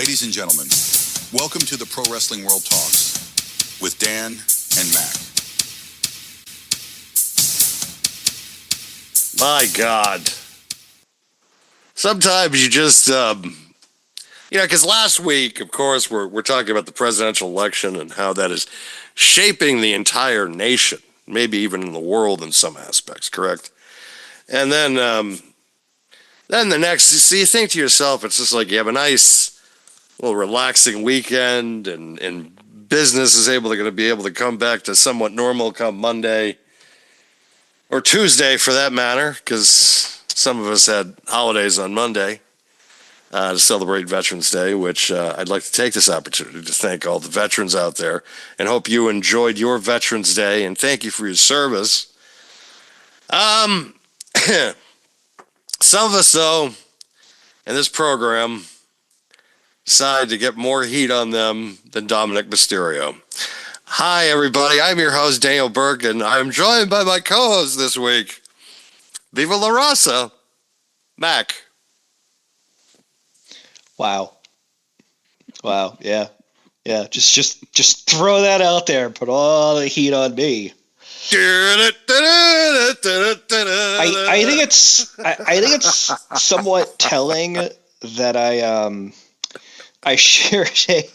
Ladies and gentlemen, welcome to the Pro Wrestling World Talks with Dan and Mac. My God. Sometimes you just, because last week, of course, we're talking about the presidential election and how that is shaping the entire nation, maybe even in the world in some aspects, correct? And then the next, so you think to yourself, it's just like you have a nice little relaxing weekend and business is going to be able to come back to somewhat normal come Monday or Tuesday for that matter, because some of us had holidays on Monday to celebrate Veterans Day, which I'd like to take this opportunity to thank all the veterans out there and hope you enjoyed your Veterans Day and thank you for your service. Some of us, though, in this program decided to get more heat on them than Dominic Mysterio. Hi, everybody. I'm your host, Daniel Burke, and I'm joined by my co-host this week, Viva La Raza, Mac. Wow. Yeah. Just throw that out there and put all the heat on me. I think it's somewhat telling that I shared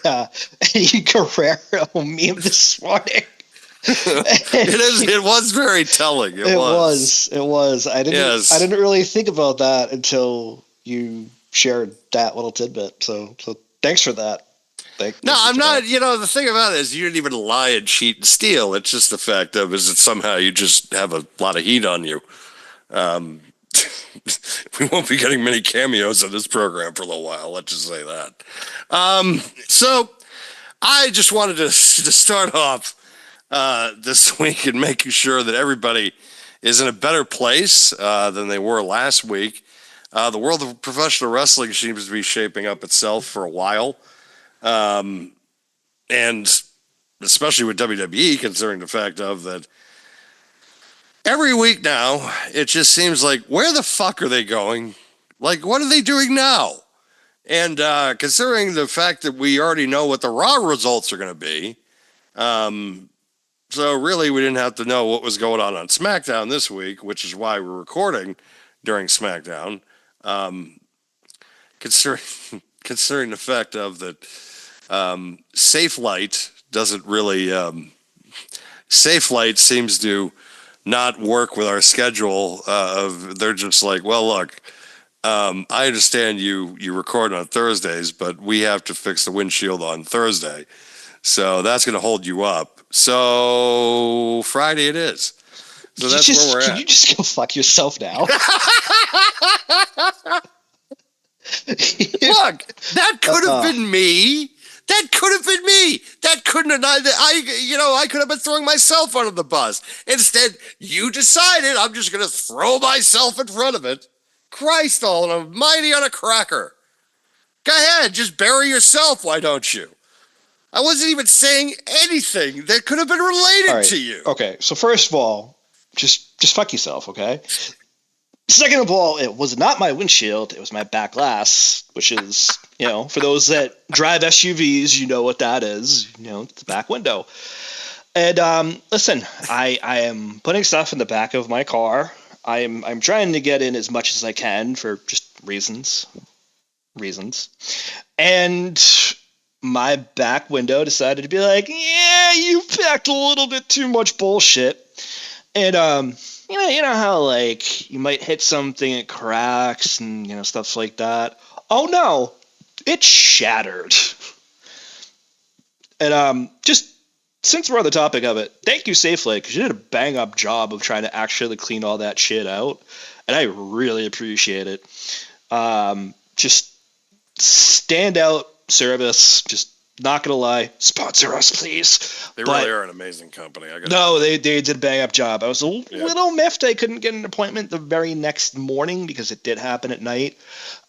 a Eddie Guerrero meme this morning. It was very telling. It was. I didn't really think about that until you shared that little tidbit. So thanks for that. I'm not. The thing about it is you didn't even lie and cheat and steal. It's just the fact of is that somehow you just have a lot of heat on you. We won't be getting many cameos in this program for a little while. Let's just say that. So I just wanted to start off this week and making sure that everybody is in a better place than they were last week. The world of professional wrestling seems to be shaping up itself for a while. And especially with WWE, considering the fact of that every week now, it just seems like, where the fuck are they going? Like, what are they doing now? And considering the fact that we already know what the Raw results are going to be, so really we didn't have to know what was going on SmackDown this week, which is why we're recording during SmackDown. Considering the fact of that Safe Light doesn't really... Safe Light seems to not work with our schedule they're just like, well, look, I understand you record on Thursdays, but we have to fix the windshield on Thursday. So that's going to hold you up. So Friday it is. So that's where we're at. Can you just go fuck yourself now? Look, that could have been me. That could have been me. That couldn't have. I could have been throwing myself under the bus. Instead, you decided I'm just going to throw myself in front of it. Christ almighty on a cracker. Go ahead, just bury yourself, why don't you? I wasn't even saying anything that could have been related to you. Okay, so first of all, just fuck yourself, okay? Second of all, it was not my windshield, it was my back glass, which is, for those that drive SUVs, you know what that is. It's the back window. And listen, I am putting stuff in the back of my car. I'm trying to get in as much as I can for just reasons. And my back window decided to be like, yeah, you packed a little bit too much bullshit. And you know how like you might hit something, it cracks and stuff like that. Oh no, it shattered. And just since we're on the topic of it, thank you Safely, because you did a bang up job of trying to actually clean all that shit out, and I really appreciate it. Just standout service. Just not gonna lie, sponsor us, please. They really are an amazing company. They did a bang up job. I was a little miffed I couldn't get an appointment the very next morning because it did happen at night.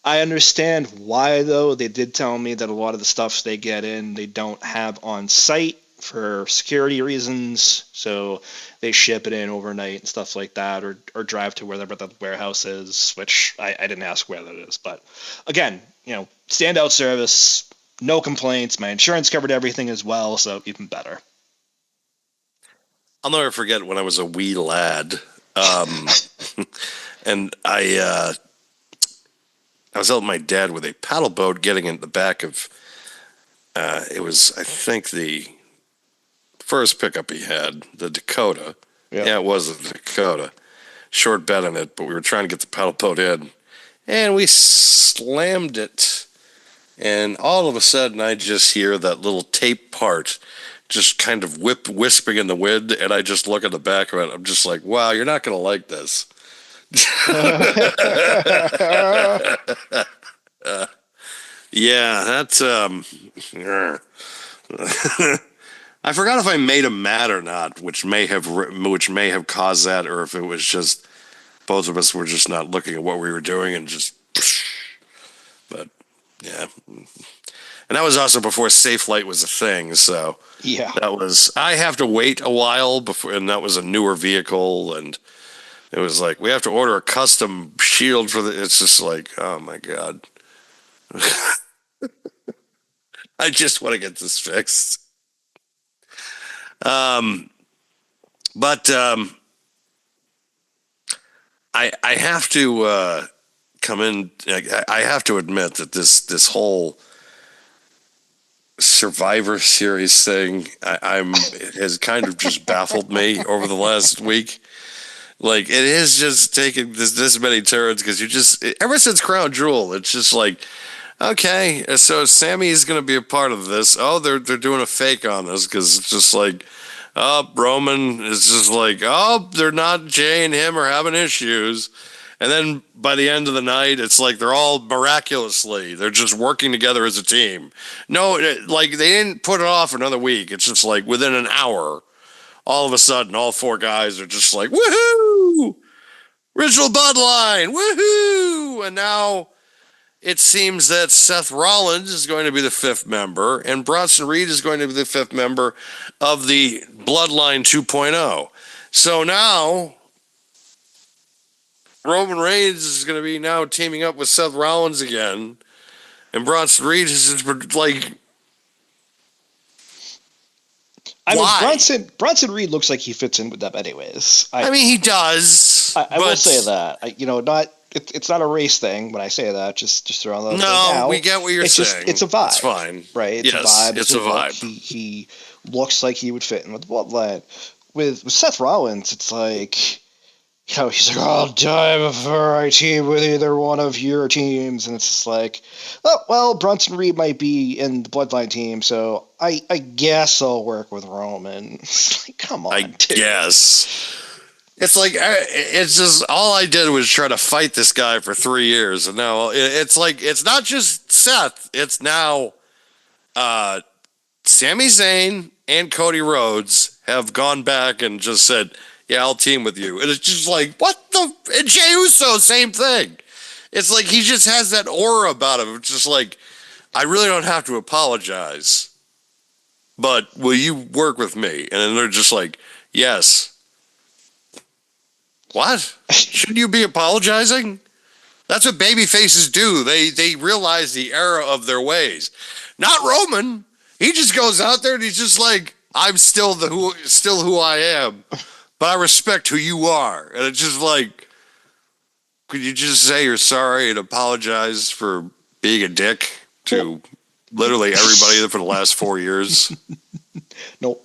I understand why though. They did tell me that a lot of the stuff they get in, they don't have on site for security reasons, so they ship it in overnight and stuff like that, or drive to wherever the warehouse is, which I didn't ask where that is. But again, standout service. No complaints. My insurance covered everything as well, so even better. I'll never forget when I was a wee lad, and I was helping my dad with a paddle boat, getting in the back of it was, I think, the first pickup he had, the Dakota. Yeah. Yeah, it was the Dakota. Short bed on it, but we were trying to get the paddle boat in, and we slammed it. And all of a sudden, I just hear that little tape part just kind of whispering in the wind, and I just look at the back of it. I'm just like, wow, you're not going to like this. Yeah, that's I forgot if I made him mad or not, which may have caused that, or if it was just both of us were just not looking at what we were doing and just. But yeah, and that was also before Safe Light was a thing, so Yeah. that was I have to wait a while before, and that was a newer vehicle, and it was like we have to order a custom shield for the. It's just like, oh my god. I just want to get this fixed. But I have to come in. I have to admit that this whole Survivor Series thing I'm has kind of just baffled me over the last week. Like, it has just taken this many turns because you just ever since Crown Jewel, it's just like, okay, so Sammy is going to be a part of this. Oh, they're doing a fake on this because it's just like, oh, Roman is just like, oh, they're not, Jay and him are having issues. And then by the end of the night, it's like they're all they're just working together as a team. No, like they didn't put it off another week. It's just like within an hour, all of a sudden, all four guys are just like, woohoo! Original Bloodline, woohoo! And now it seems that Seth Rollins is going to be the fifth member, and Bronson Reed is going to be the fifth member of the Bloodline 2.0. So now Roman Reigns is going to be now teaming up with Seth Rollins again, and Bronson Reed is like, I mean, why? Bronson Reed looks like he fits in with them anyways. I mean, he does. I will say that. Not it's not a race thing when I say that. Just throwing that thing out. We get what you're saying. It's a vibe. It's fine, right? It's yes, a vibe. It's a vibe. He looks like he would fit in with the Bloodline. With Seth Rollins, it's like, he's like, I'll die before I team with either one of your teams, and it's just like, oh well, Bronson Reed might be in the Bloodline team, so I guess I'll work with Roman. It's like, come on, I guess. It's like, it's just, all I did was try to fight this guy for 3 years, and now it's like, it's not just Seth, it's now Sami Zayn and Cody Rhodes have gone back and just said, yeah, I'll team with you. And it's just like, what the? And Jey Uso, same thing. It's like he just has that aura about him. It's just like, I really don't have to apologize, but will you work with me? And then they're just like, yes. What? Shouldn't you be apologizing? That's what baby faces do. They realize the error of their ways. Not Roman. He just goes out there and he's just like, I'm still who I am, but I respect who you are. And it's just like, could you just say you're sorry and apologize for being a dick to literally everybody for the last 4 years? Nope.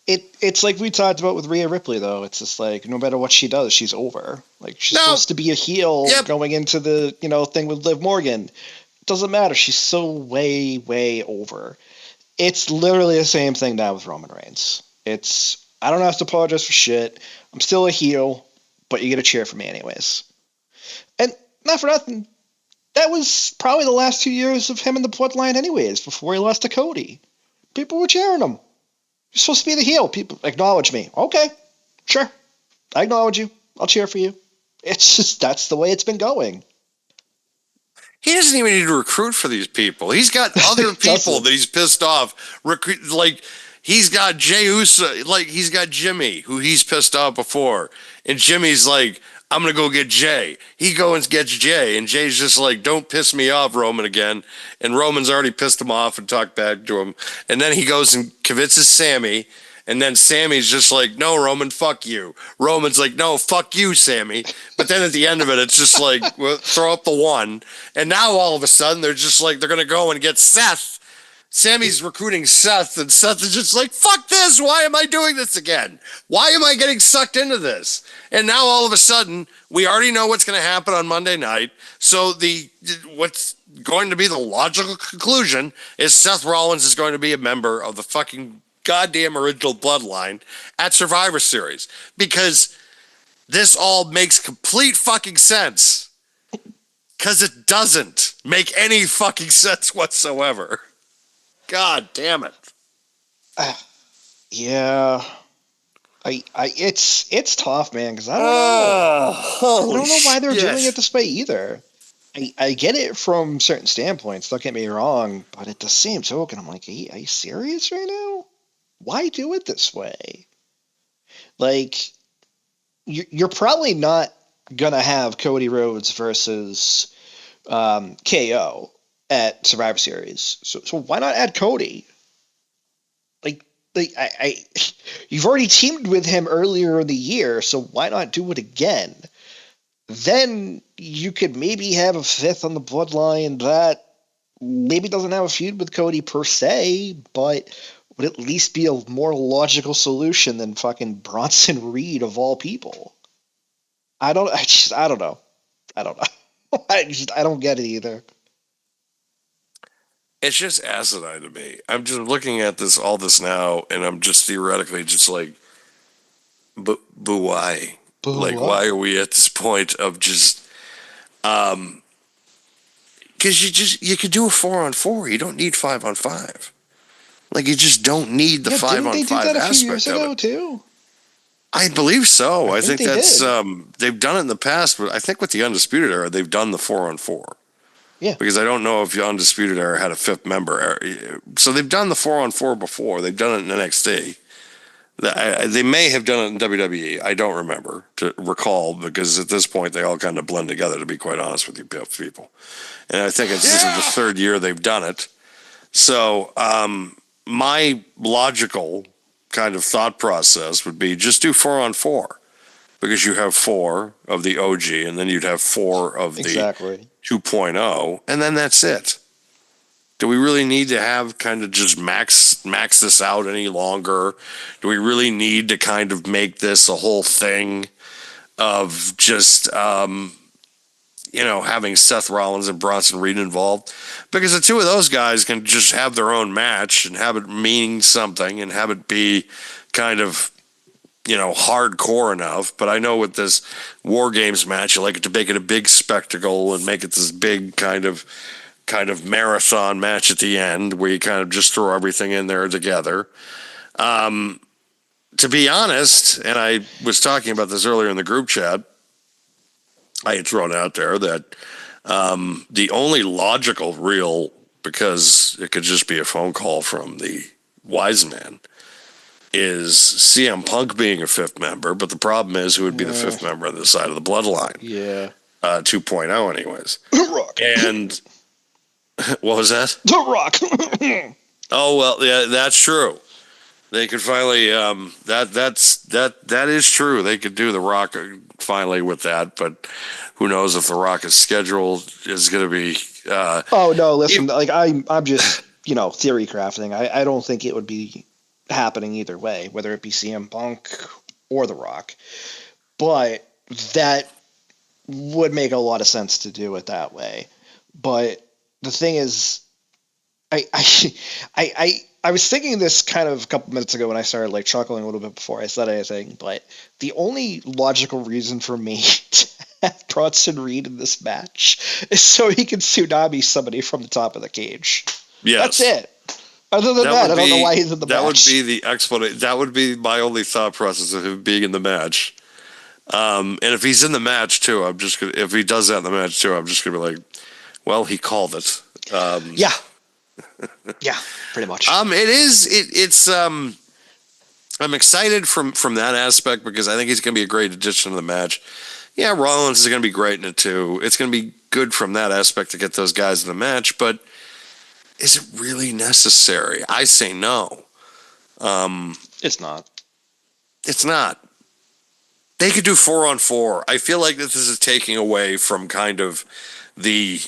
It's like we talked about with Rhea Ripley, though. It's just like, no matter what she does, she's over. Like, she's supposed to be a heel going into the, thing with Liv Morgan. It doesn't matter. She's so way, way over. It's literally the same thing now with Roman Reigns. I don't have to apologize for shit. I'm still a heel, but you get a cheer for me anyways. And not for nothing, that was probably the last 2 years of him in the Bloodline anyways, before he lost to Cody. People were cheering him. You're supposed to be the heel. People acknowledge me. Okay, sure. I acknowledge you. I'll cheer for you. It's just, that's the way it's been going. He doesn't even need to recruit for these people. He's got other people that he's pissed off. Like, he's got Jey Uso, like, he's got Jimmy, who he's pissed off before. And Jimmy's like, I'm going to go get Jay. He goes and gets Jay, and Jay's just like, don't piss me off, Roman, again. And Roman's already pissed him off and talked back to him. And then he goes and convinces Sammy, and then Sammy's just like, no, Roman, fuck you. Roman's like, no, fuck you, Sammy. But then at the end of it, it's just like, well, throw up the one. And now all of a sudden, they're just like, they're going to go and get Seth. Sammy's recruiting Seth, and Seth is just like, fuck this. Why am I doing this again? Why am I getting sucked into this? And now all of a sudden, we already know what's going to happen on Monday night. So what's going to be the logical conclusion is Seth Rollins is going to be a member of the fucking goddamn original Bloodline at Survivor Series. Because this all makes complete fucking sense. Because it doesn't make any fucking sense whatsoever. God damn it. Yeah. It's tough, man, because I don't know why they're doing it this way either. I get it from certain standpoints, don't get me wrong, but at the same token, I'm like, are you serious right now? Why do it this way? Like, you're probably not gonna have Cody Rhodes versus KO at Survivor Series. So why not add Cody? Like you've already teamed with him earlier in the year, so why not do it again? Then you could maybe have a fifth on the Bloodline that maybe doesn't have a feud with Cody per se, but would at least be a more logical solution than fucking Bronson Reed of all people. I don't know. I don't get it either. It's just asinine to me. I'm just looking at all this now, and I'm just theoretically just like, but why? Like, why are we at this point of just, because you could do a 4-on-4. You don't need 5-on-5. Like, you just don't need the 5-on-5 aspect of it. Didn't they do that a few years ago too? I believe so. I think that's they've done it in the past, but I think with the Undisputed Era, they've done the 4-on-4. Yeah. Because I don't know if the Undisputed Era had a fifth member. So they've done the 4-on-4 before. They've done it in NXT. They may have done it in WWE. I don't remember to recall, because at this point they all kind of blend together, to be quite honest with you people. And I think this is the third year they've done it. So my logical kind of thought process would be just do 4-on-4. Because you have 4 of the OG, and then you'd have 4 of the 2.0, and then that's it. Do we really need to have kind of just max this out any longer? Do we really need to kind of make this a whole thing of just, having Seth Rollins and Bronson Reed involved? Because the two of those guys can just have their own match and have it mean something and have it be kind of, hardcore enough. But I know with this War Games match, you like it to make it a big spectacle and make it this big kind of marathon match at the end where you kind of just throw everything in there together. To be honest, and I was talking about this earlier in the group chat, I had thrown out there that the only logical because it could just be a phone call from the wise man, is CM Punk being a fifth member, but the problem is who would be the fifth member on the side of the Bloodline? Yeah. 2.0 anyways. Rock. And what was that? The Rock. Oh, well, yeah, that's true. They could finally, that is true. They could do The Rock finally with that, but who knows if The Rock's schedule is going to be... oh, no, listen, I'm just, theory crafting. I don't think it would be happening either way, whether it be CM Punk or The Rock. But that would make a lot of sense to do it that way. But the thing is, I was thinking this kind of a couple minutes ago when I started chuckling a little bit before I said anything, but the only logical reason for me to have Bronson Reed in this match is so he can tsunami somebody from the top of the cage. Yes. That's it. Other than that, I don't know why he's in the match. That would be the explanation. That would be my only thought process of him being in the match. And if he's in the match too, if he does that in the match too, I'm just gonna be like, well, he called it. Yeah, pretty much. It's I'm excited from that aspect because I think he's gonna be a great addition to the match. Yeah, Rollins is going to be great in it too. It's going to be good from that aspect to get those guys in the match, but is it really necessary? I say no. It's not. It's not. They could do 4-on-4. I feel like this is taking away from kind of the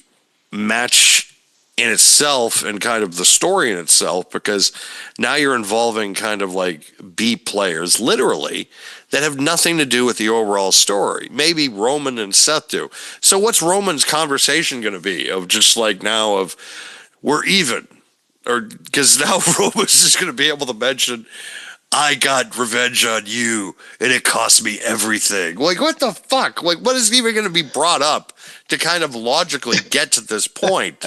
match in itself and kind of the story in itself, because now you're involving kind of like B players, literally, that have nothing to do with the overall story. Maybe Roman and Seth do. So what's Roman's conversation going to be of just like now of we're even? Or because now Roman's just going to be able to mention, I got revenge on you, and it cost me everything. Like, what the fuck? Like, what is even going to be brought up to kind of logically get to this point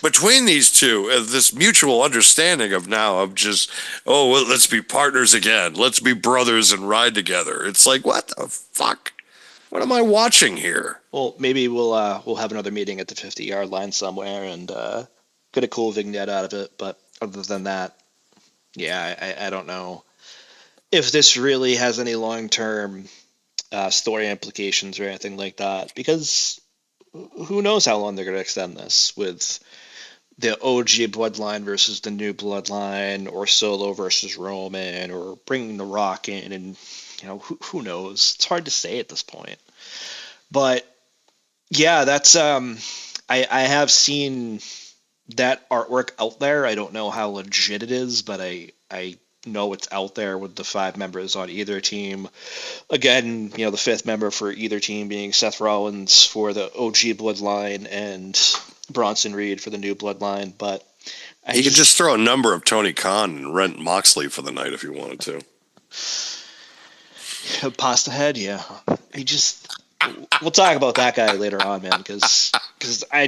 between these two? This mutual understanding of now of just, oh, well, let's be partners again. Let's be brothers and ride together. It's like, what the fuck? What am I watching here? Well, maybe we'll have another meeting at the 50-yard line somewhere and get a cool vignette out of it. But other than that, yeah, I don't know if this really has any long-term story implications or anything like that, because who knows how long they're going to extend this with the OG bloodline versus the new bloodline, or Solo versus Roman, or bringing The Rock in, and who knows? It's hard to say at this point. But yeah, that's I have seen that artwork out there. I don't know how legit it is, but I know it's out there with the 5 members on either team. Again, the 5th member for either team being Seth Rollins for the OG bloodline and Bronson Reed for the new bloodline. But You could just throw a number of Tony Khan and rent Moxley for the night if you wanted to. Pasta head, yeah. We'll talk about that guy later on, man, because I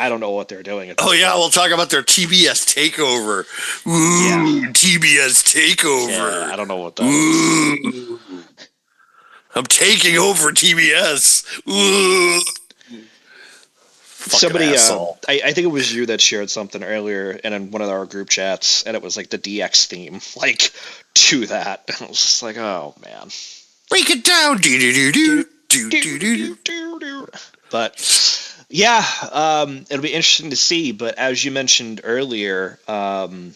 don't know what they're doing. Oh yeah, we'll talk about their TBS takeover. Ooh, yeah. TBS takeover. Yeah, I don't know what that is. I'm taking over TBS. Ooh. Somebody, I think it was you that shared something earlier in one of our group chats, and it was like the DX theme, like to that. And I was just like, oh man, break it down. But yeah, it'll be interesting to see. But as you mentioned earlier, and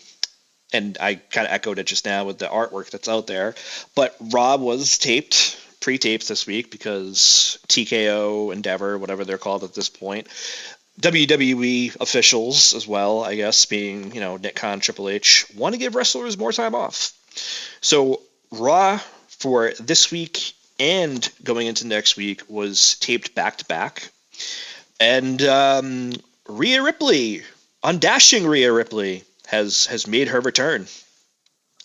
I kind of echoed it just now with the artwork that's out there, but Raw was pre-taped this week because TKO, Endeavor, whatever they're called at this point, WWE officials as well, I guess, being, Nick Khan, Triple H, want to give wrestlers more time off. So Raw for this week and going into next week was taped back-to-back. And Rhea Ripley, undashing Rhea Ripley, has made her return.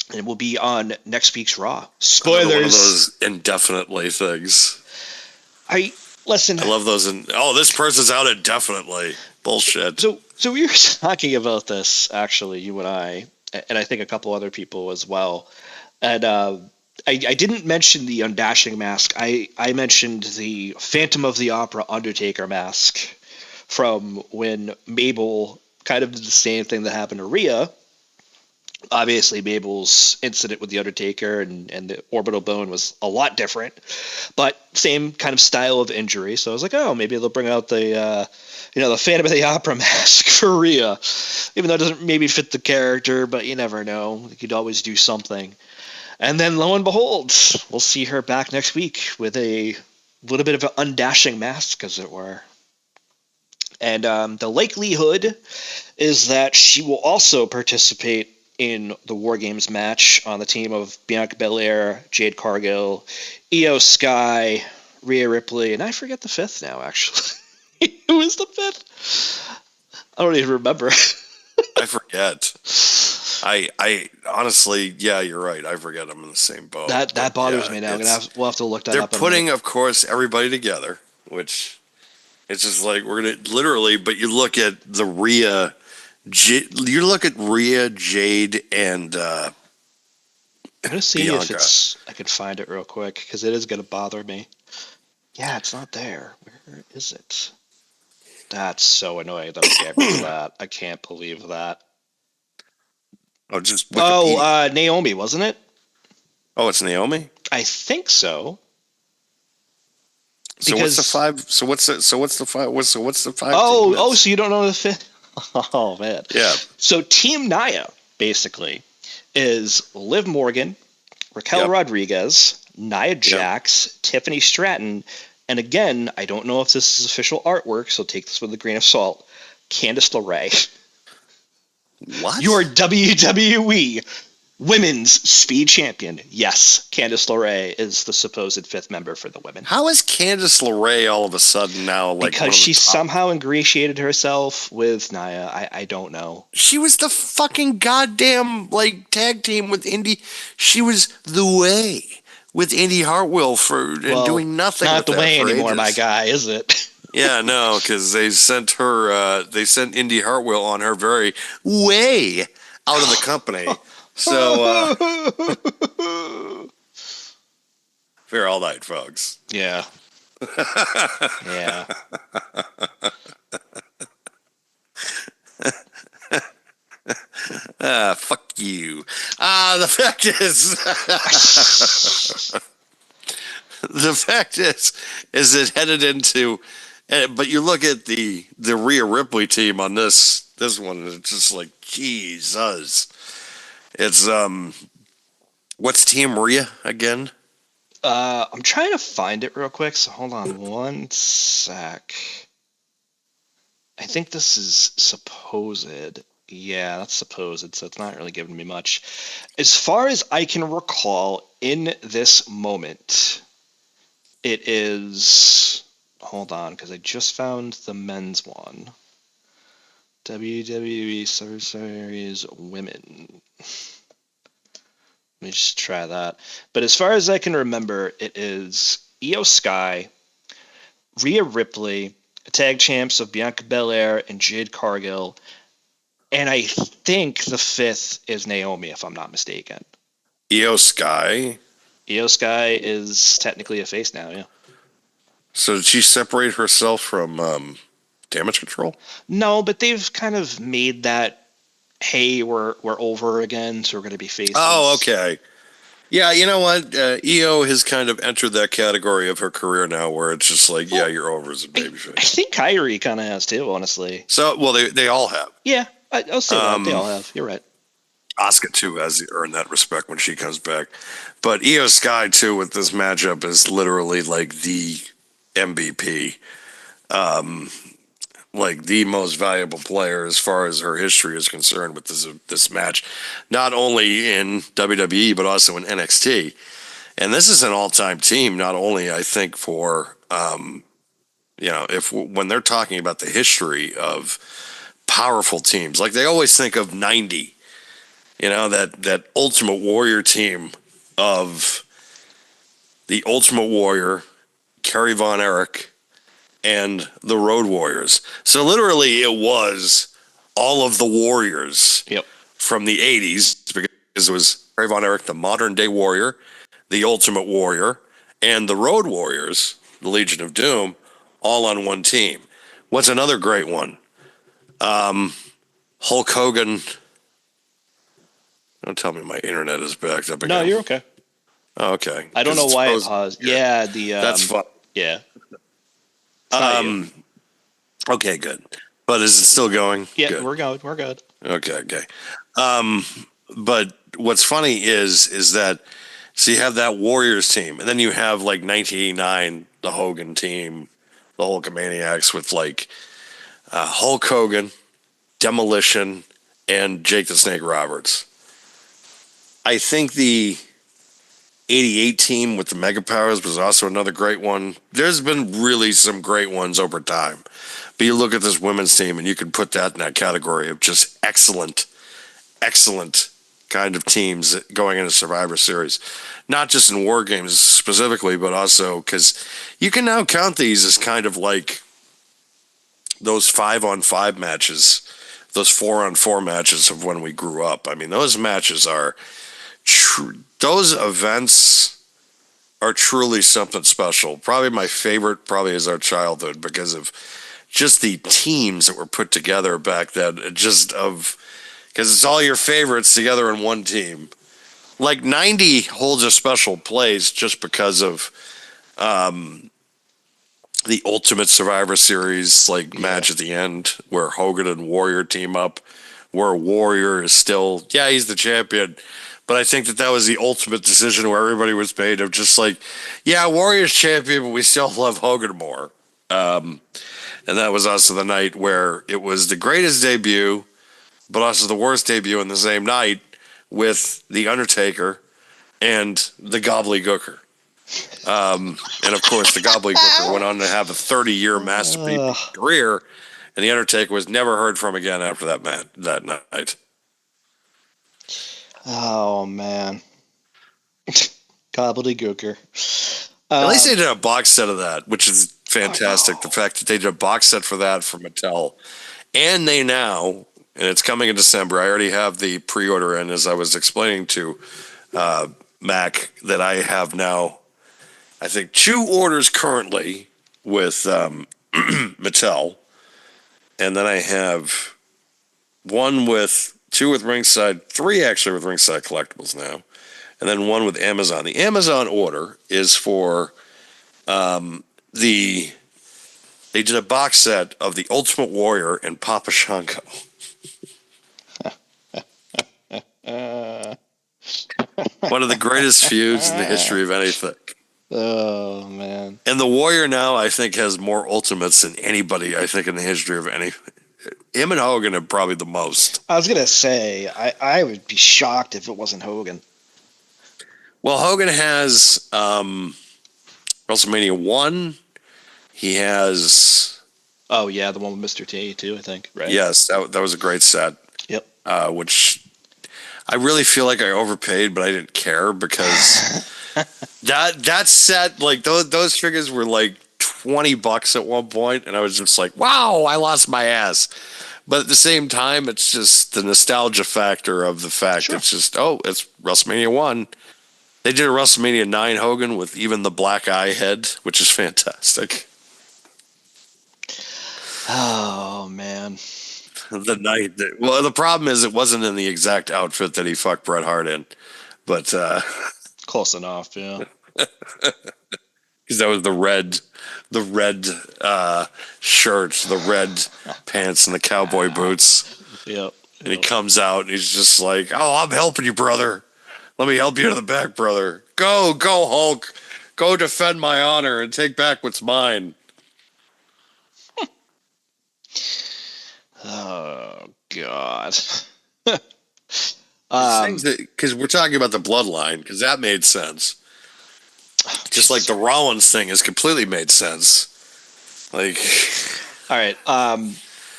And it will be on next week's Raw. Spoilers. One of those indefinitely things. Listen. I love those. This person's out indefinitely. Bullshit. So we were talking about this, actually, you and I think a couple other people as well. And I didn't mention the undashing mask. I mentioned the Phantom of the Opera Undertaker mask from when Mabel kind of did the same thing that happened to Rhea. Obviously, Mabel's incident with the Undertaker and the orbital bone was a lot different, but same kind of style of injury. So I was like, oh, maybe they'll bring out the Phantom of the Opera mask for Rhea, even though it doesn't maybe fit the character, but you never know. You could always do something. And then lo and behold, we'll see her back next week with a little bit of an undashing mask, as it were. And the likelihood is that she will also participate in the War Games match on the team of Bianca Belair, Jade Cargill, Io Sky, Rhea Ripley, and I forget the 5th now, actually. Who is the 5th? I don't even remember. I forget. I honestly, yeah, you're right. I forget. I'm in the same boat. That bothers me now. We'll have to look that up. They're putting, of course, everybody together, which it's just like we're gonna literally. But you look at the Rhea. You look at Rhea, Jade, and I'm gonna see Bianca. if I can find it real quick because it is gonna bother me. Yeah, it's not there. Where is it? That's so annoying that I can't read that. I can't believe that. Oh, just Wikipedia. Naomi, wasn't it? Oh, it's Naomi? I think so. So what's the Because five? So what's the five? What's the five? oh, team? so you don't know the fifth? Oh man. Yeah. So Team Naya basically is Liv Morgan, Raquel Yep. Rodriguez, Nia Jax, Tiffany Stratton, and again, I don't know if this is official artwork, so take this with a grain of salt. Candice LeRae, What? your WWE Women's Speed Champion. Yes, Candice LeRae is the supposed fifth member for the women. How is Candice LeRae all of a sudden now like Because one of the she top? somehow ingratiated herself with Nia. I don't know. She was the fucking goddamn like tag team with Indy. She was the way with Indy Hartwell and doing nothing not with the that way for anymore, ages. my guy, is it? Yeah, no, because they sent her. They sent Indy Hartwell on her very way out of the company. So fair all night, folks. Yeah. Yeah. Fuck you. The fact is, is it headed into? But you look at the Rhea Ripley team on this one, and it's just like Jesus. It's what's Team Rhea again? I'm trying to find it real quick, so hold on one sec. I think this is supposed. Yeah, that's supposed, so it's not really giving me much. As far as I can recall, in this moment, it is. Hold on, because I just found the men's one. WWE Survivor Series Women. Let me just try that. But as far as I can remember, it is Io Sky, Rhea Ripley, tag champs of Bianca Belair and Jade Cargill, and I think the fifth is Naomi, if I'm not mistaken. Io Sky. Io Sky is technically a face now, yeah. So did she separate herself from Damage Control? No, but they've kind of made that, hey, we're over again, so we're going to be faces. Oh, okay. Yeah, you know what? EO has kind of entered that category of her career now where it's just like, yeah, you're over as a I babyface. think Kyrie kind of has too, honestly. So, well, they all have. Yeah, I'll say that. They all have. You're right. Asuka, too, has earned that respect when she comes back. But Io Sky, too, with this matchup is literally like the MVP. Like the most valuable player as far as her history is concerned with this match, not only in WWE but also in NXT. And this is an all-time team. Not only I think for if when they're talking about the history of powerful teams, like they always think of '90, that Ultimate Warrior team of the Ultimate Warrior, Kerry Von Erich, and the Road Warriors. So literally it was all of the Warriors from the 80s because it was Kerry Von Erich, the modern day Warrior, the Ultimate Warrior, and the Road Warriors, the Legion of Doom, all on one team. What's another great one? Hulk Hogan. Don't tell me my internet is backed up again. No, you're okay. Oh, okay. I don't know why it paused. Yeah, that's fun. Yeah. Okay, good. But is it still going? Yeah, good. We're good. Okay. But what's funny is that so you have that Warriors team, and then you have like 1989, the Hogan team, the Hulkamaniacs with like Hulk Hogan, Demolition, and Jake the Snake Roberts. I think the 88 team with the Mega Powers was also another great one. There's been really some great ones over time. But you look at this women's team and you can put that in that category of just excellent kind of teams going into Survivor Series. Not just in War Games specifically, but also because you can now count these as kind of like those 5-on-5 matches, those 4-on-4 matches of when we grew up. I mean, those matches are those events are truly something special. Probably my favorite is our childhood because of just the teams that were put together back then. Because it's all your favorites together in one team. Like 90 holds a special place just because of the Ultimate Survivor Series match at the end where Hogan and Warrior team up, where Warrior is still, he's the champion. But I think that was the ultimate decision where everybody was made of just Warrior's champion, but we still love Hogan more. And that was also the night where it was the greatest debut, but also the worst debut in the same night with The Undertaker and the Gobbledygooker. And of course, the Gobbledygooker went on to have a 30-year masterpiece career, and the Undertaker was never heard from again after that night. Oh man, Gobbledygooker. At least they did a box set of that, which is fantastic. The fact that they did a box set for that for Mattel, and they now, and it's coming in December. I already have the pre-order in, as I was explaining to Mac, that I have now, I think, 2 orders currently with Mattel, and then I have 2 with Ringside, 3 actually with Ringside Collectibles now, and then 1 with Amazon. The Amazon order is for they did a box set of the Ultimate Warrior and Papa Shango. One of the greatest feuds in the history of anything. Oh man! And the Warrior now, I think, has more Ultimates than anybody, I think, in the history of anything. Him and Hogan are probably the most. I was gonna say I would be shocked if it wasn't Hogan. Well, Hogan has WrestleMania 1. He has. Oh yeah, the one with Mr. T too, I think. Right. Yes, that was a great set. Yep. Which I really feel like I overpaid, but I didn't care because that set, those figures were $20 at one point, and I was just like, wow, I lost my ass. But at the same time, it's just the nostalgia factor of the fact it's just, it's WrestleMania 1. They did a WrestleMania 9 Hogan with even the black eye head, which is fantastic. Oh man. The night the problem is it wasn't in the exact outfit that he fucked Bret Hart in, but close enough, yeah. Because that was the red shirt, the red pants, and the cowboy boots. Yep. And he comes out and he's just like, "Oh, I'm helping you, brother. Let me help you to the back, brother. Go, Hulk. Go defend my honor and take back what's mine." Oh God. Because we're talking about the bloodline, because that made sense. Just like the Rollins thing has completely made sense. All right.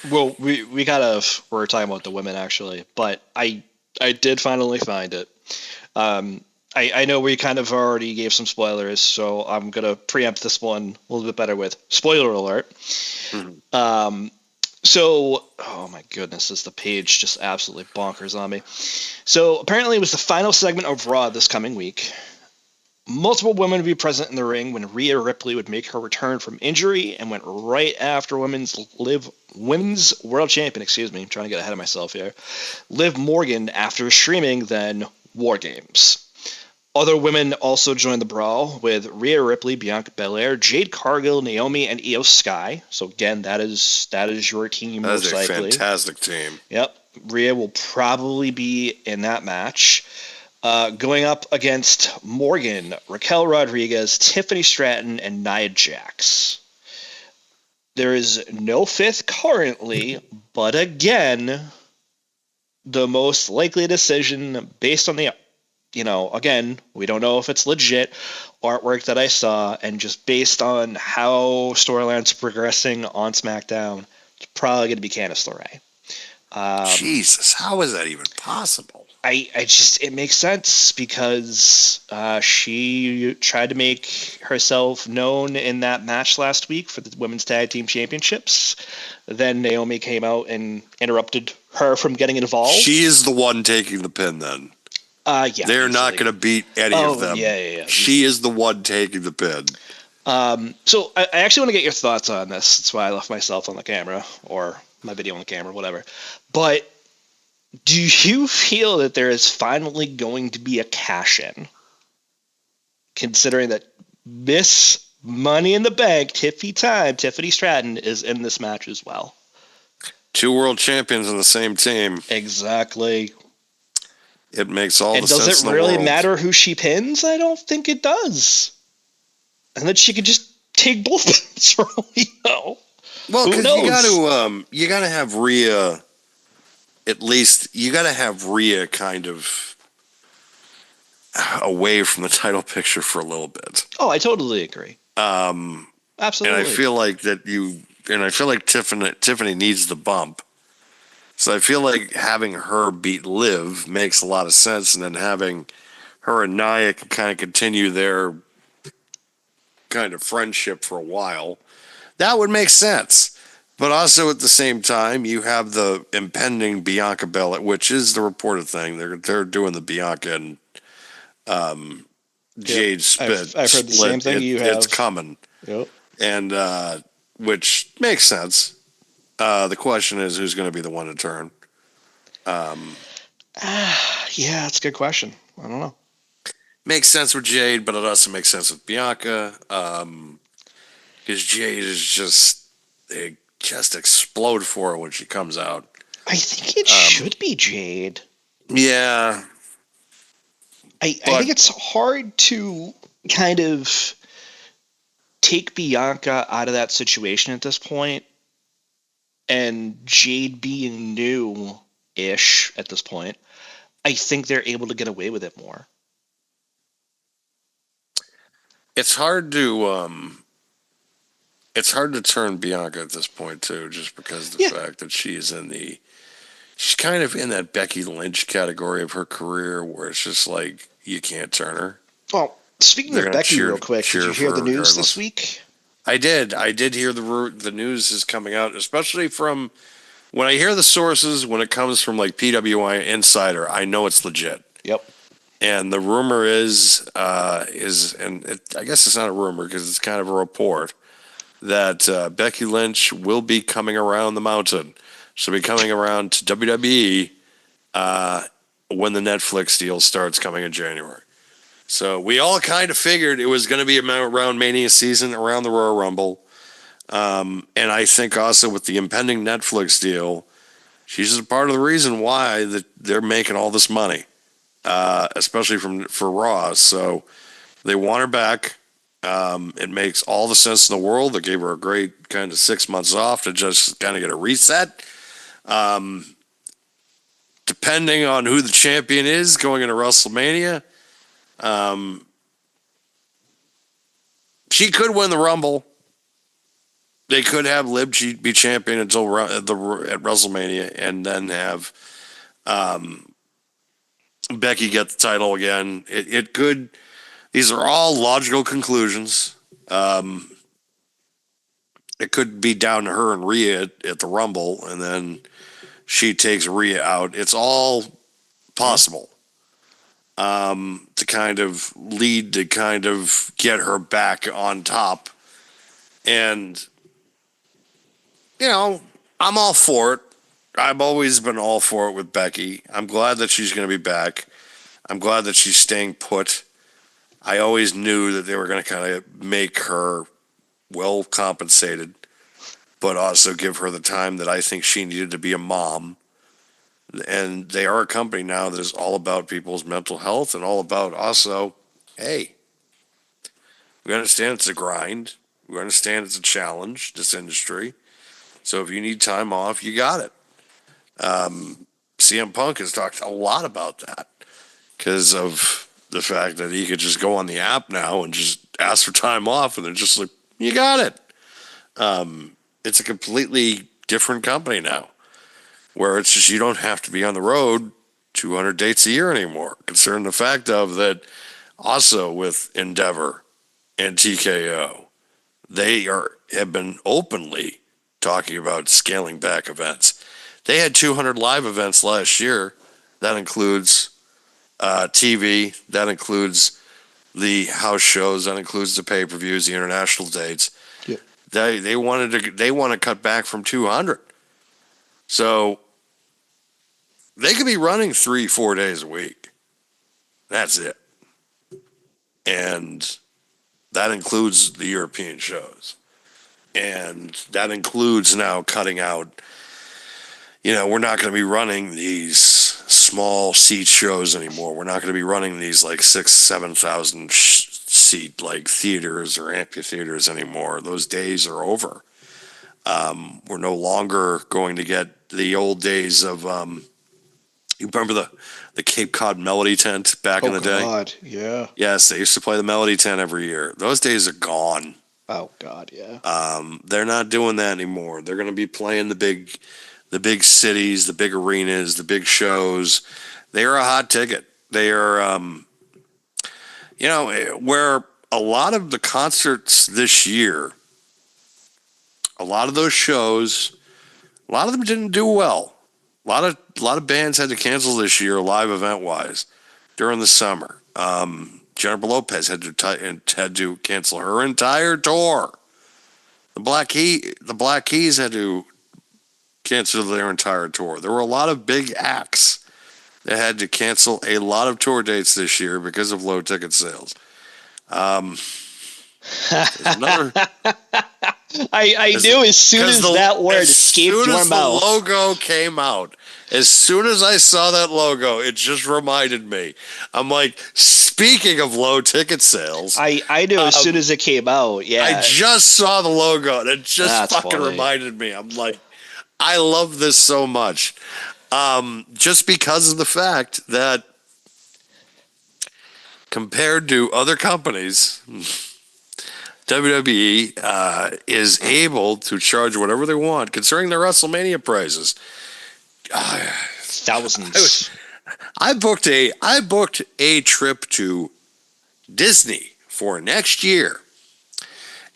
Well, we're talking about the women actually, but I did finally find it. I know we kind of already gave some spoilers, so I'm gonna preempt this one a little bit better with spoiler alert. Mm-hmm. So, oh my goodness, is the page just absolutely bonkers on me. So apparently it was the final segment of Raw this coming week. Multiple women would be present in the ring when Rhea Ripley would make her return from injury and went right after women's world champion, I'm trying to get ahead of myself here, Liv Morgan, after streaming then War Games. Other women also joined the brawl with Rhea Ripley, Bianca Belair, Jade Cargill, Naomi, and Io Sky. So again, that is your team. That is a fantastic team. Yep, Rhea will probably be in that match. Going up against Morgan, Raquel Rodriguez, Tiffany Stratton, and Nia Jax. There is no fifth currently, but again, the most likely decision based on the, again, we don't know if it's legit artwork that I saw, and just based on how storylines are progressing on SmackDown, it's probably going to be Candice LeRae. Jesus, how is that even possible? It makes sense because she tried to make herself known in that match last week for the Women's Tag Team Championships. Then Naomi came out and interrupted her from getting involved. She is the one taking the pin then. Yeah. They're not going to beat any of them. Yeah. She is the one taking the pin. So I actually want to get your thoughts on this. That's why I left myself on the camera, or my video on the camera, whatever. But do you feel that there is finally going to be a cash-in, considering that Miss Money in the Bank, Tiffany Stratton is in this match as well. 2 world champions on the same team. Exactly. It makes all And the does sense it in the really world. matter who she pins? I don't think it does. And then she could just take both belts for all we know. Well, Who because knows? you gotta have Rhea. At least you gotta have Rhea kind of away from the title picture for a little bit. Oh, I totally agree. And Absolutely. I feel like Tiffany needs the bump. So I feel like having her beat Liv makes a lot of sense, and then having her and Nia can kind of continue their kind of friendship for a while. That would make sense. But also at the same time, you have the impending Bianca Belair, which is the reported thing. They're doing the Bianca and Jade I've heard the same split. thing you It's have. coming, Yep. and which makes sense. The question is, who's going to be the one to turn? Yeah, that's a good question. I don't know. Makes sense with Jade, but it also makes sense with Bianca. Because Jade is they just explode for her when she comes out. I think it should be Jade. Yeah, I think it's hard to kind of take Bianca out of that situation at this point, and Jade being new-ish at this point, I think they're able to get away with it more. it's hard to turn Bianca at this point too, just because of the fact that she's kind of in that Becky Lynch category of her career, where it's just like you can't turn her. Well, speaking They're of gonna Becky, real quick, did you hear the news this regardless. week? I did hear the news is coming out, especially from when I hear the sources. When it comes from like PWI Insider, I know it's legit. Yep. And the rumor I guess it's not a rumor because it's kind of a report that Becky Lynch will be coming around the mountain. She'll be coming around to WWE when the Netflix deal starts coming in January. So we all kind of figured it was going to be around Mania season, around the Royal Rumble. And I think also with the impending Netflix deal, she's a part of the reason why they're making all this money, especially for Raw. So they want her back. It makes all the sense in the world. They gave her a great kind of 6 months off to just kind of get a reset. Depending on who the champion is going into WrestleMania, she could win the Rumble. They could have Liv be champion until at WrestleMania, and then have Becky get the title again. It could. These are all logical conclusions. It could be down to her and Rhea at the Rumble, and then she takes Rhea out. It's all possible to kind of lead to kind of get her back on top. And, I'm all for it. I've always been all for it with Becky. I'm glad that she's going to be back. I'm glad that she's staying put. I always knew that they were going to kind of make her well compensated, but also give her the time that I think she needed to be a mom. And they are a company now that is all about people's mental health and all about also, hey, we understand it's a grind. We understand it's a challenge, this industry. So if you need time off, you got it. CM Punk has talked a lot about that because of the fact that he could just go on the app now and just ask for time off, and they're just like, you got it. It's a completely different company now, where it's just you don't have to be on the road 200 dates a year anymore. Concerning the fact of that, also with Endeavor and TKO, they have been openly talking about scaling back events. They had 200 live events last year. That includes TV. That includes the house shows. That includes the pay-per-views, the international dates. Yep. They want to cut back from 200. So they could be running 3-4 days a week. That's it. And That includes the European shows. And that includes now cutting out, we're not going to be running these small seat shows anymore. We're not going to be running these like 7,000 seat like theaters or amphitheaters anymore. Those days are over. We're no longer going to get the old days of, you remember the Cape Cod Melody Tent back in the day? Oh God, yeah. Yes, they used to play the Melody Tent every year. Those days are gone. Oh God, yeah. They're not doing that anymore. They're going to be playing the big cities, the big arenas, the big shows. They are a hot ticket. They are, where a lot of the concerts this year, a lot of those shows, a lot of them didn't do well. A lot of bands had to cancel this year, live event wise, during the summer. Jennifer Lopez had to cancel her entire tour. The Black Keys had to cancel their entire tour. There were a lot of big acts that had to cancel a lot of tour dates this year because of low ticket sales. Another. I knew as soon as that word escaped your mouth. As soon as the logo came out, as soon as I saw that logo, it just reminded me. I'm like, speaking of low ticket sales. I knew as soon as it came out, yeah. I just saw the logo, and it just That's fucking funny. reminded me. I'm like, I love this so much. Just because of the fact that compared to other companies, WWE is able to charge whatever they want, considering their WrestleMania prices. Thousands. I booked a trip to Disney for next year,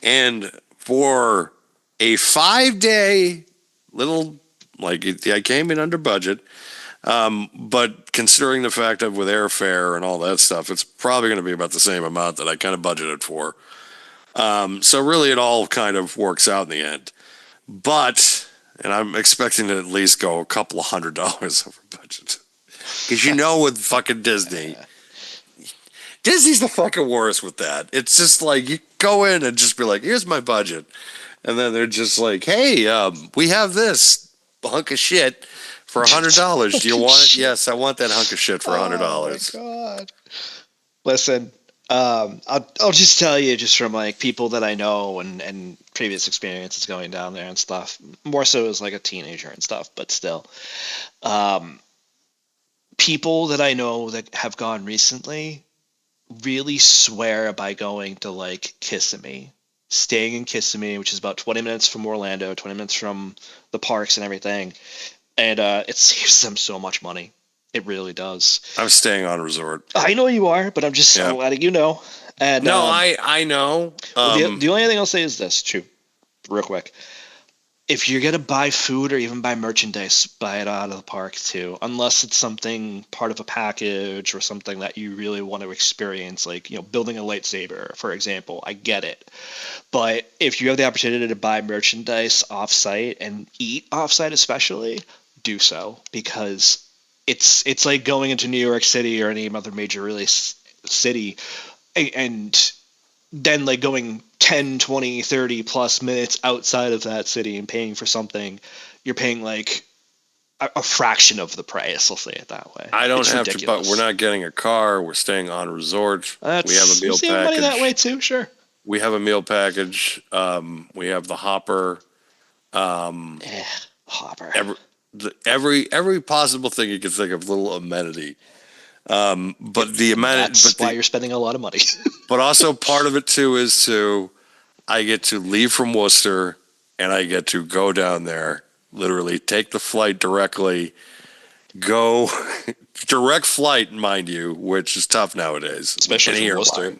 and for a 5-day little, I came in under budget. But considering the fact of with airfare and all that stuff, it's probably going to be about the same amount that I kind of budgeted for. So really it all kind of works out in the end. But, and I'm expecting to at least go a couple of $100 over budget. Because with fucking Disney's the fucking worst with that. It's just like you go in and just be like, here's my budget. And then they're just like, hey, we have this hunk of shit for $100. Do you want it? Yes, I want that hunk of shit for $100. Oh my God. Listen, I'll just tell you, just from people that I know and previous experiences going down there and stuff, more so as a teenager and stuff, but still, people that I know that have gone recently really swear by going to Kissimmee, staying in Kissimmee, which is about 20 minutes from Orlando, 20 minutes from the parks and everything. And it saves them so much money. It really does. I'm staying on resort. I know you are, but I'm just letting you know. And no, I know. The only thing I'll say is this, too, real quick. If you're going to buy food or even buy merchandise, buy it out of the park, too. Unless it's something part of a package or something that you really want to experience, building a lightsaber, for example. I get it. But if you have the opportunity to buy merchandise off-site and eat off-site especially, do so, because it's like going into New York City or any other major release city and then going 10, 20, 30 plus minutes outside of that city and paying for something. You're paying a fraction of the price, I'll say it that way. I don't have to, but we're not getting a car. We're staying on resort. We have a meal package. Money that way too, sure. We have a meal package. We have the hopper. Hopper. Every possible thing you can think of, little amenity. But the amenity. That's why you're spending a lot of money. But also part of it too is I get to leave from Worcester and I get to go down there, literally take the flight directly, go direct flight, mind you, which is tough nowadays. Especially from Worcester.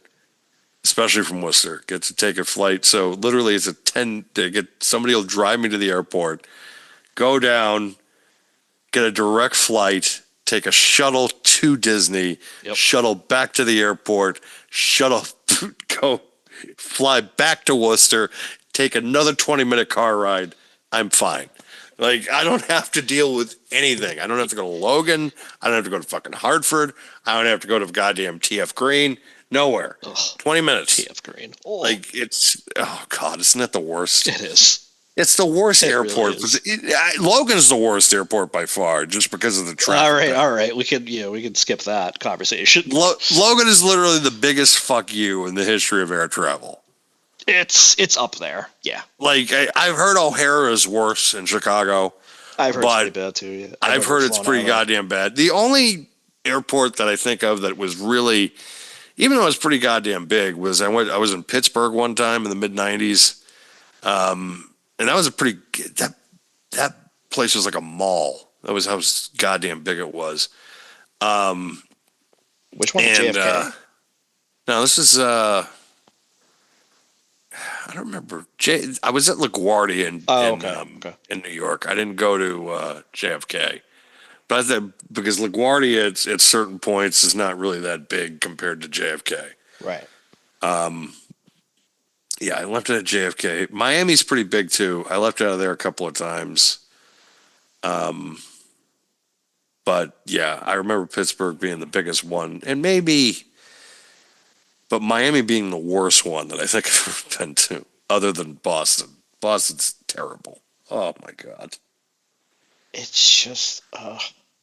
Especially from Worcester. Get to take a flight. So literally it's somebody will drive me to the airport, go down, get a direct flight, take a shuttle to Disney, shuttle back to the airport, go fly back to Worcester, take another 20-minute car ride. I'm fine. I don't have to deal with anything. I don't have to go to Logan. I don't have to go to fucking Hartford. I don't have to go to goddamn TF Green. Nowhere. Ugh, 20 minutes. TF Green. Oh, Like, oh God, isn't that the worst? it is. It's the worst It airport. really is. Logan's the worst airport by far, just because of the traffic. All right. We could skip that conversation. Logan is literally the biggest fuck you in the history of air travel. It's up there. Yeah. Like, I've heard O'Hare is worse in Chicago. I've heard But it's pretty bad too. Yeah. I've heard it's flown pretty out of there. goddamn bad. The only airport that I think of that was really, even though it was pretty goddamn big, was I was in Pittsburgh one time in the mid '90s, and that was a pretty that place was like a mall. That was how goddamn big it was. Which one? And JFK. no, this is I don't remember. I was at LaGuardia Okay. in New York. I didn't go to JFK. But I think because LaGuardia at certain points is not really that big compared to JFK. Right. Yeah, I left it at JFK. Miami's pretty big too. I left out of there a couple of times. But yeah, I remember Pittsburgh being the biggest one, but Miami being the worst one that I think I've ever been to, other than Boston. Boston's terrible. Oh my God. It's just,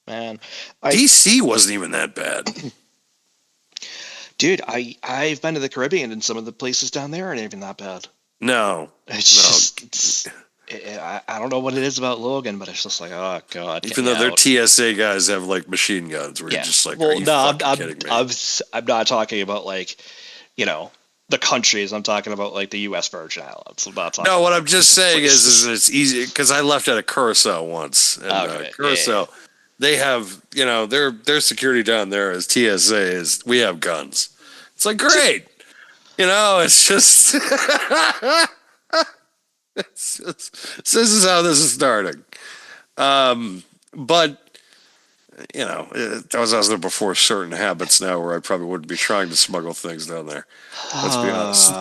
man. DC wasn't even that bad. Dude, I've been to the Caribbean and some of the places down there aren't even that bad. No. I don't know what it is about Logan, but it's just like, oh God. Even though their TSA guys have like machine guns, where you're just like, are you fucking kidding me? I'm not talking about like, the countries. I'm talking about like the U.S. Virgin Islands. I'm not talking. No, what I'm just saying is it's easy because I left at a Curacao once, and Okay. Curacao, they have their security down there is TSA is we have guns. It's like great, it's just this is how this is starting. But that was I was there before certain habits now where I probably wouldn't be trying to smuggle things down there. Let's be honest.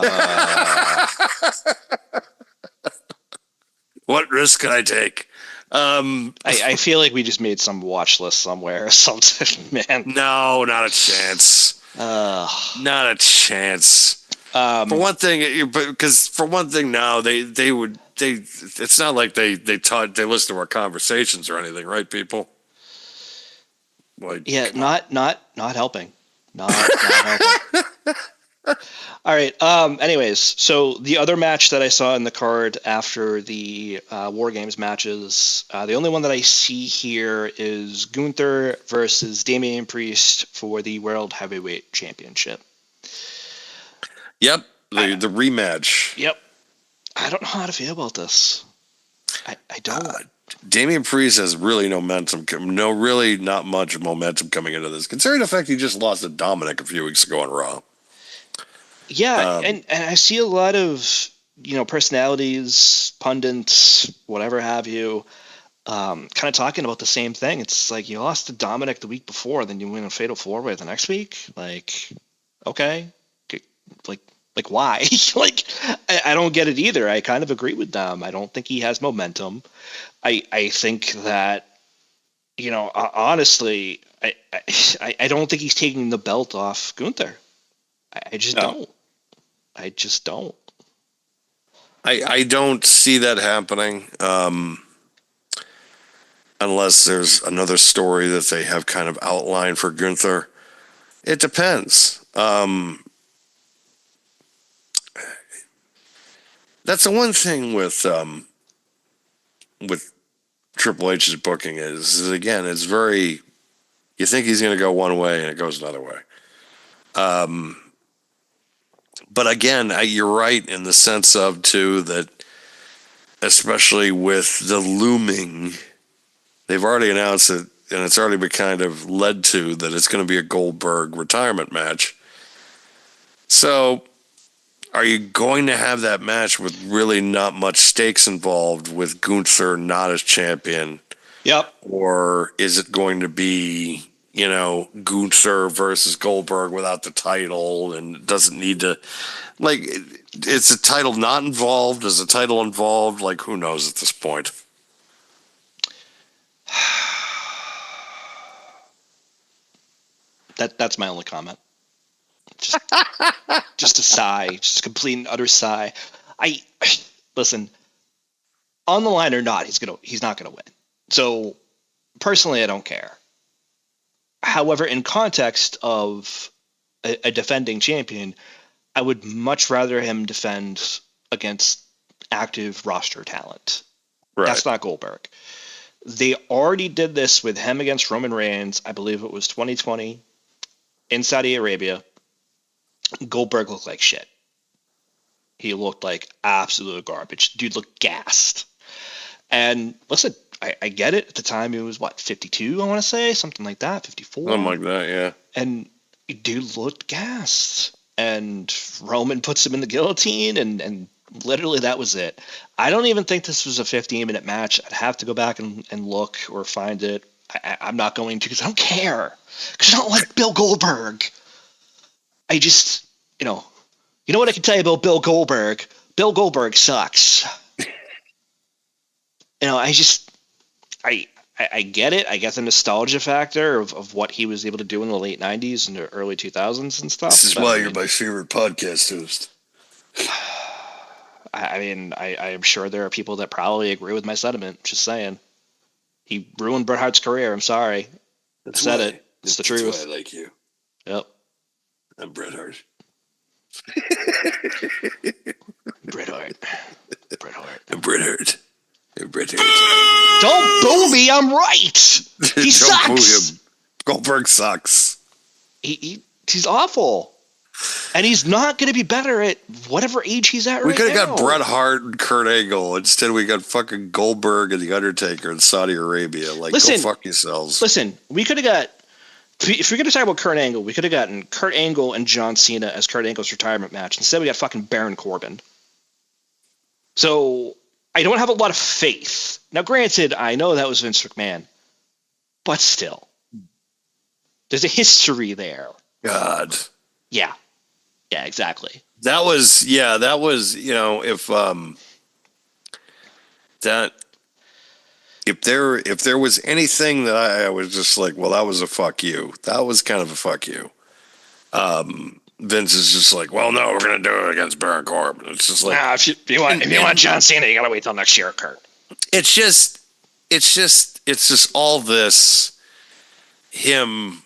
What risk can I take? I feel like we just made some watch list somewhere or something, man. No, not a chance. Not a chance. For one thing, because for one thing, now they would. It's not like they listen to our conversations or anything, right, people? Like, Yeah, not helping. Not helping. All right. Anyways, so the other match that I saw in the card after the War Games matches, the only one that I see here is Gunther versus Damian Priest for the World Heavyweight Championship. Yep, the rematch. Yep. I don't know how to feel about this. I don't. Damian Priest has really no momentum. Really not much momentum coming into this, considering the fact he just lost to Dominic a few weeks ago on Raw. Yeah, and I see a lot of personalities, pundits, whatever have you, kind of talking about the same thing. It's like you lost to Dominic the week before, then you win a fatal four-way the next week. Like, okay, like why? Like, I don't get it either. I kind of agree with them. I don't think he has momentum. I think that honestly, I don't think he's taking the belt off Gunther. I just don't. I just don't. I don't see that happening unless there's another story that they have kind of outlined for Gunther. It depends. That's the one thing with Triple H's booking is again, it's very. You think he's going to go one way and it goes another way. But again, you're right in the sense of too that, especially with the looming, they've already announced it, and it's already been kind of led to that it's going to be a Goldberg retirement match. So, are you going to have that match with really not much stakes involved with Gunther not as champion? Yep. Or is it going to be, Gunther versus Goldberg without the title and doesn't need to, like, is the title not involved? Is the title involved? Like, who knows at this point? That's my only comment. Just a sigh, just a complete and utter sigh. I listen, on the line or not, he's not gonna win. So personally, I don't care. However, in context of a defending champion, I would much rather him defend against active roster talent. Right. That's not Goldberg. They already did this with him against Roman Reigns. I believe it was 2020 in Saudi Arabia. Goldberg looked like shit. He looked like absolute garbage. Dude looked gassed. And listen, I get it. At the time, he was, 52, I want to say? Something like that, 54. Something like that, yeah. And dude looked gassed. And Roman puts him in the guillotine, and literally that was it. I don't even think this was a 15-minute match. I'd have to go back and look or find it. I'm not going to because I don't care. Because I don't like Bill Goldberg. I just, you know what I can tell you about Bill Goldberg? Bill Goldberg sucks. I get it. I get the nostalgia factor of what he was able to do in the late 90s and the early 2000s and stuff. This is why you're my favorite podcast host. I am sure there are people that probably agree with my sentiment. Just saying. He ruined Bret Hart's career. I'm sorry. I said it. It's the truth. That's why I like you. Yep. I'm Bret Hart. Bret Hart. Bret Hart. I'm Bret Hart. I'm Bret Hart. Don't boo me. I'm right. He sucks. Don't boo him. Goldberg sucks. He's awful. And he's not going to be better at whatever age he's at right now. We could have got Bret Hart and Kurt Angle. Instead, we got fucking Goldberg and The Undertaker in Saudi Arabia. Listen, go fuck yourselves. Listen, we could have got... If we're going to talk about Kurt Angle, we could have gotten Kurt Angle and John Cena as Kurt Angle's retirement match. Instead, we got fucking Baron Corbin. So, I don't have a lot of faith. Now, granted, I know that was Vince McMahon. But still. There's a history there. God. Yeah. Yeah, exactly. That was, if there was anything that I was just like, well, that was a fuck you. That was kind of a fuck you. Vince is just like, well, no, we're gonna do it against Baron Corbin. It's just like, if you want John Cena, you gotta wait till next year, Kurt. It's just all this him.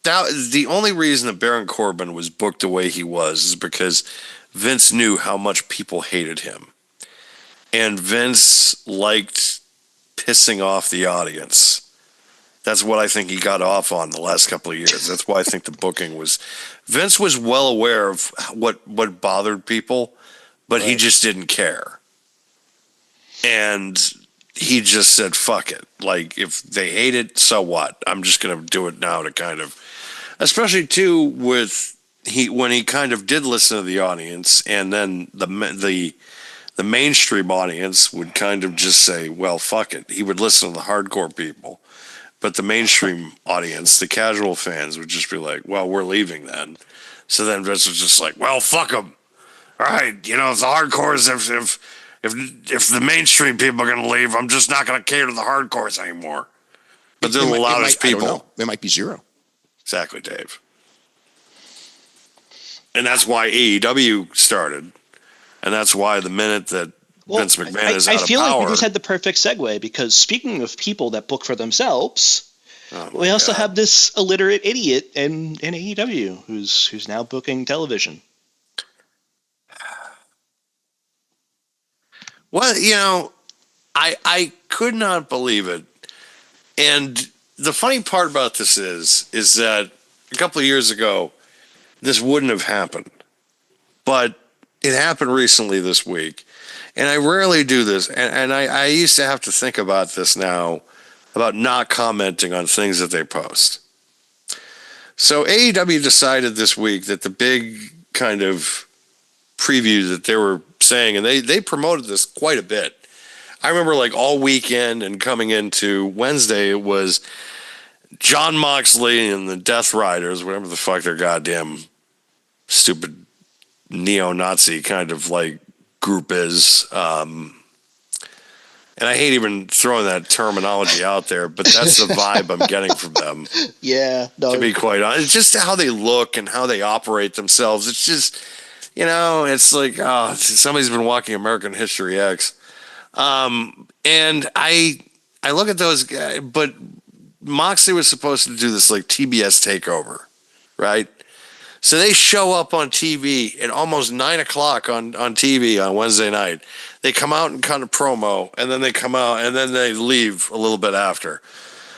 That the only reason that Baron Corbin was booked the way he was is because Vince knew how much people hated him. And Vince liked pissing off the audience. That's what I think he got off on the last couple of years. That's why I think the booking was... Vince was well aware of what bothered people, but he just didn't care. And he just said, fuck it. Like, if they hate it, so what? I'm just going to do it now to kind of... Especially, too, with... when he kind of did listen to the audience, and then the mainstream audience would kind of just say, well, fuck it. He would listen to the hardcore people. But the mainstream audience, the casual fans, would just be like, well, we're leaving then. So then Vince was just like, well, fuck them. All right, if the hardcores, if the mainstream people are going to leave, I'm just not going to cater to the hardcores anymore. But they're the loudest people. I don't know. There might be zero. Exactly, Dave. And that's why AEW started. And that's why the minute that Vince McMahon is out of power... I feel like we just had the perfect segue, because speaking of people that book for themselves, we also have this illiterate idiot in AEW who's now booking television. Well, I could not believe it. And the funny part about this is that a couple of years ago, this wouldn't have happened. But it happened recently this week. And I rarely do this. And I used to have to think about this now, about not commenting on things that they post. So AEW decided this week that the big kind of preview that they were saying, and they promoted this quite a bit. I remember like all weekend and coming into Wednesday, it was John Moxley and the Death Riders, whatever the fuck their goddamn stupid neo-Nazi kind of like group is. And I hate even throwing that terminology out there, but that's the vibe I'm getting from them. Yeah, To no, be quite honest, it's just how they look and how they operate themselves. It's just, it's like, oh, somebody's been watching American History X. And I look at those guys, but Moxley was supposed to do this like TBS takeover, right? So they show up on TV at almost 9 o'clock on TV on Wednesday night. They come out and cut a promo, and then they come out, and then they leave a little bit after.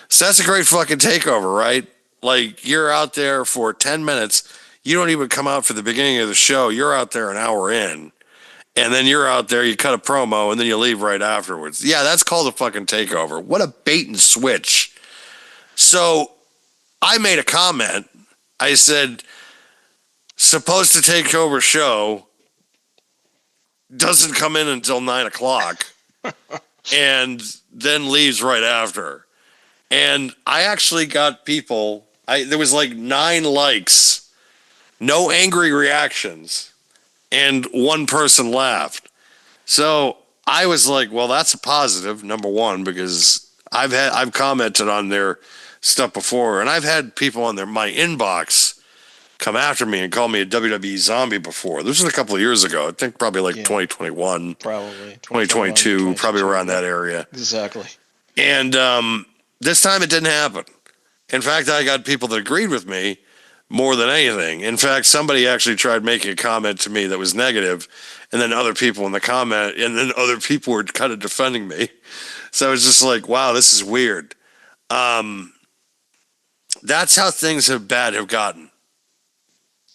So that's a great fucking takeover, right? Like, you're out there for 10 minutes. You don't even come out for the beginning of the show. You're out there an hour in. And then you're out there, you cut a promo, and then you leave right afterwards. Yeah, that's called a fucking takeover. What a bait and switch. So I made a comment. I said, supposed to take over show doesn't come in until 9 o'clock and then leaves right after. And I actually got people, there was like 9 likes, no angry reactions, and one person laughed. So I was like, well, that's a positive, number one, because I've commented on their stuff before, and I've had people on my inbox come after me and call me a WWE zombie before. This was a couple of years ago. I think probably like 2021, probably 2022, probably around that area. Exactly. And this time it didn't happen. In fact, I got people that agreed with me more than anything. In fact, somebody actually tried making a comment to me that was negative, and then other people in the comment, and then other people were kind of defending me. So it's just like, wow, this is weird. That's how things have gotten.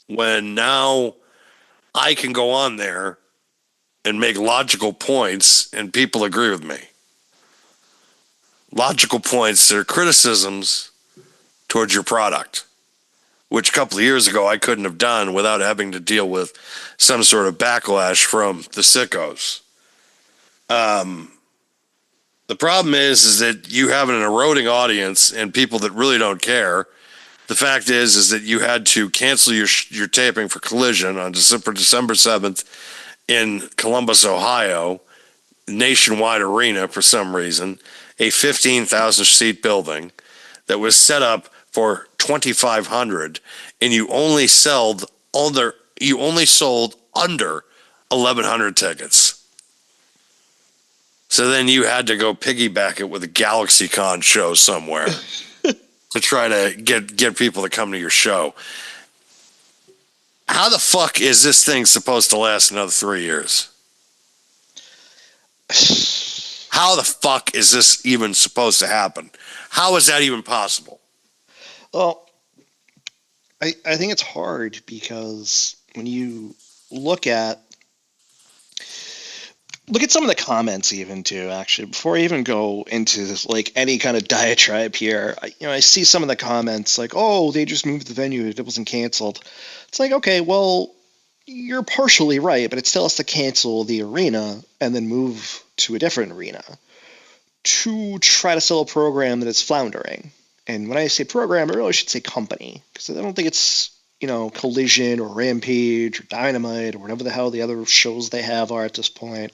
When now I can go on there and make logical points and people agree with me. Logical points that are criticisms towards your product, which a couple of years ago I couldn't have done without having to deal with some sort of backlash from the sickos. The problem is that you have an eroding audience and people that really don't care. The fact is that you had to cancel your taping for Collision on December 7th in Columbus, Ohio, nationwide arena for some reason, a 15,000 seat building that was set up for 2,500, and you only sold under 1,100 tickets. So then you had to go piggyback it with a GalaxyCon show somewhere. To try to get people to come to your show. How the fuck is this thing supposed to last another 3 years? How the fuck is this even supposed to happen? How is that even possible? Well, I think it's hard because when you look at some of the comments even too, actually, before I even go into this, like any kind of diatribe here, I see some of the comments like, oh, they just moved the venue, it wasn't canceled. It's like, okay, well, you're partially right, but it still has to cancel the arena and then move to a different arena to try to sell a program that is floundering. And when I say program, I really should say company, because I don't think it's, Collision or Rampage or Dynamite or whatever the hell the other shows they have are at this point.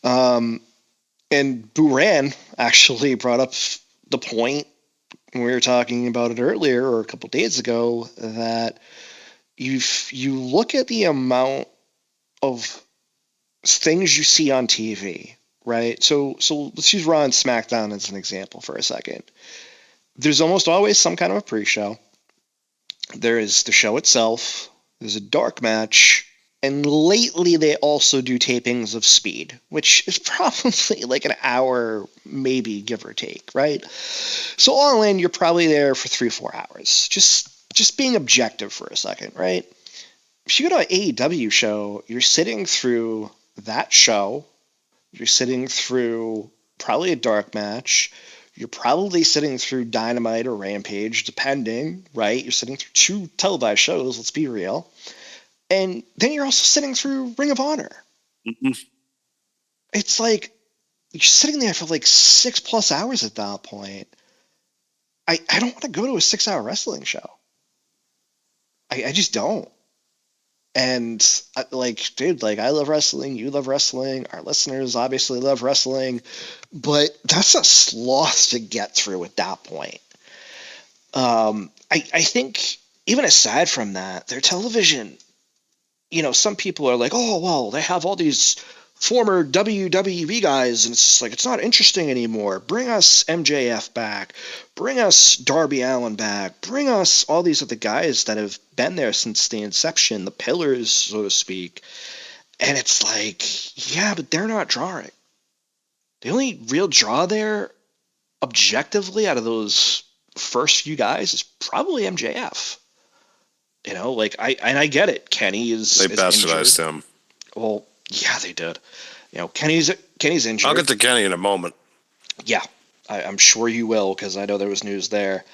And Buran actually brought up the point when we were talking about it earlier or a couple days ago that if you look at the amount of things you see on TV, right? So let's use Raw and SmackDown as an example for a second. There's almost always some kind of a pre-show. There is the show itself. There's a dark match. And lately they also do tapings of Speed, which is probably like an hour, maybe give or take, right? So all in, you're probably there for 3-4 hours. Just being objective for a second, right? If you go to an AEW show, you're sitting through that show. You're sitting through probably a dark match. You're probably sitting through Dynamite or Rampage, depending, right? You're sitting through 2 televised shows, let's be real. And then you're also sitting through Ring of Honor. Mm-hmm. It's like you're sitting there for like 6+ hours at that point. I don't want to go to a 6-hour wrestling show. I just don't. And dude, I love wrestling. You love wrestling. Our listeners obviously love wrestling, but that's a sloth to get through at that point. I think even aside from that, their television, some people are like, oh, well, they have all these former WWE guys, and it's just like, it's not interesting anymore. Bring us MJF back. Bring us Darby Allin back. Bring us all these other guys that have been there since the inception, the pillars, so to speak. And it's like, yeah, but they're not drawing. The only real draw there, objectively, out of those first few guys is probably MJF. I get it. Kenny is They is injured. bastardized him. Well, yeah, they did. Kenny's injured. I'll get to Kenny in a moment. Yeah, I'm sure you will, because I know there was news there.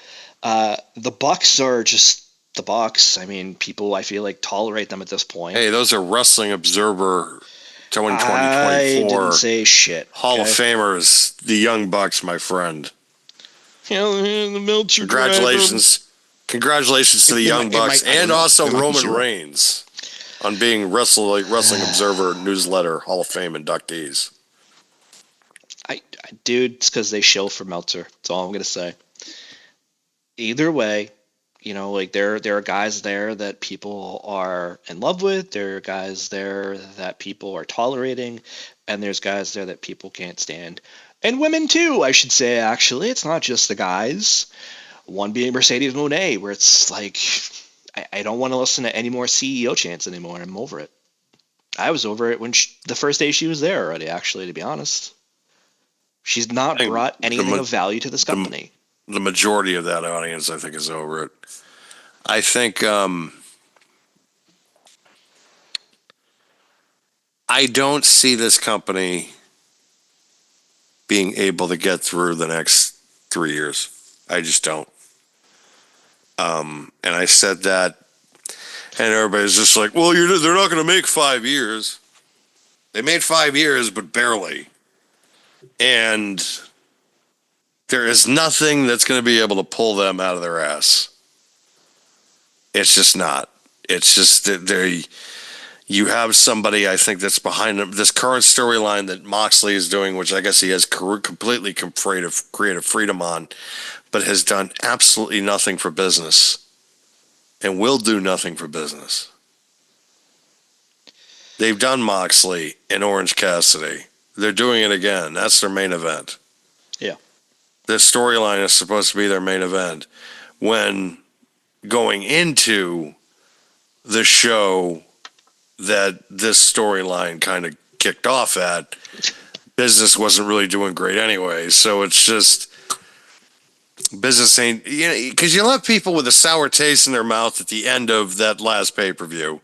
The Bucks are just the Bucks. I mean, people, I feel like, tolerate them at this point. Hey, those are Wrestling Observer I 2024 didn't say shit. Hall of okay? Famers, the Young Bucks, my friend. The Meltzer Congratulations. Congratulations to the Young Bucks and also it might be Roman zero. Reigns on being Wrestling Observer newsletter Hall of Fame inductees. Dude, it's because they shill for Meltzer. That's all I'm gonna say. Either way, there are guys there that people are in love with. There are guys there that people are tolerating, and there's guys there that people can't stand, and women too. I should say, actually, it's not just the guys. One being Mercedes Moné, where it's like, I don't want to listen to any more CEO chants anymore. I'm over it. I was over it when the first day she was there already, actually, to be honest. She's not brought anything of value to this company. The majority of that audience, I think, is over it. I think I don't see this company being able to get through the next 3 years. I just don't. And I said that, and everybody's just like, well, they're not going to make 5 years. They made 5 years, but barely. And there is nothing that's going to be able to pull them out of their ass. It's just not. It's just that you have somebody, I think, that's behind them. This current storyline that Moxley is doing, which I guess he has completely creative freedom on, but has done absolutely nothing for business and will do nothing for business. They've done Moxley and Orange Cassidy. They're doing it again. That's their main event. Yeah. This storyline is supposed to be their main event. When going into the show that this storyline kind of kicked off at, business wasn't really doing great anyway. So it's just, business ain't, because you left people with a sour taste in their mouth at the end of that last pay-per-view.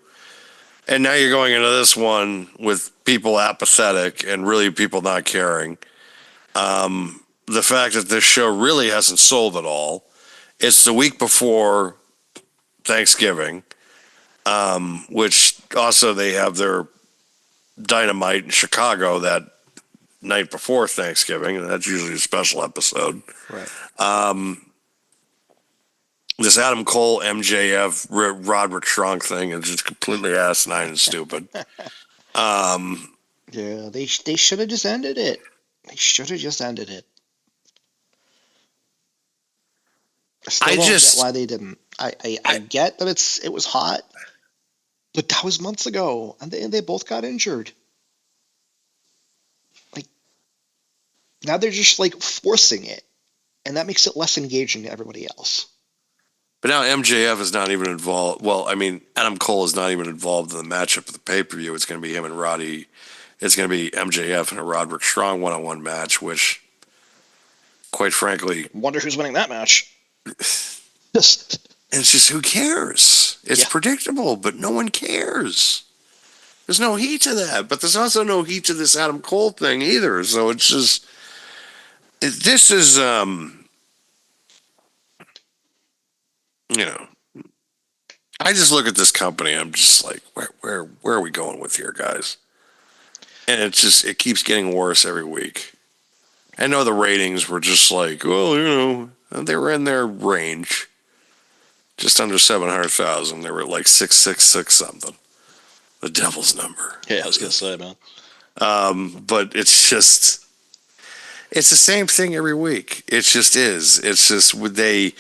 And now you're going into this one with people apathetic and really people not caring. The fact that this show really hasn't sold at all. It's the week before Thanksgiving, which also they have their Dynamite in Chicago that night before Thanksgiving, and that's usually a special episode. Right. This Adam Cole, MJF, Roderick Strong thing is just completely asinine and stupid. Yeah, they should have just ended it. They should have just ended it. I still don't get why they didn't. I get that it was hot, but that was months ago, and they both got injured. Like, now they're just forcing it, and that makes it less engaging to everybody else. But now MJF is not even involved. Well, I mean, Adam Cole is not even involved in the matchup of the pay-per-view. It's going to be him and Roddy. It's going to be MJF and a Roderick Strong one-on-one match, which, quite frankly, Wonder who's winning that match. it's just, who cares? It's predictable, but no one cares. There's no heat to that, but there's also no heat to this Adam Cole thing either. So it's just, this is, I just look at this company. I'm just like, where are we going with here, guys? And it keeps getting worse every week. I know the ratings were just like, well, they were in their range, just under 700,000. They were at like 666 something. the devil's number. Yeah, I was gonna say, man. But it's just, it's the same thing every week. It just is. It's just, would they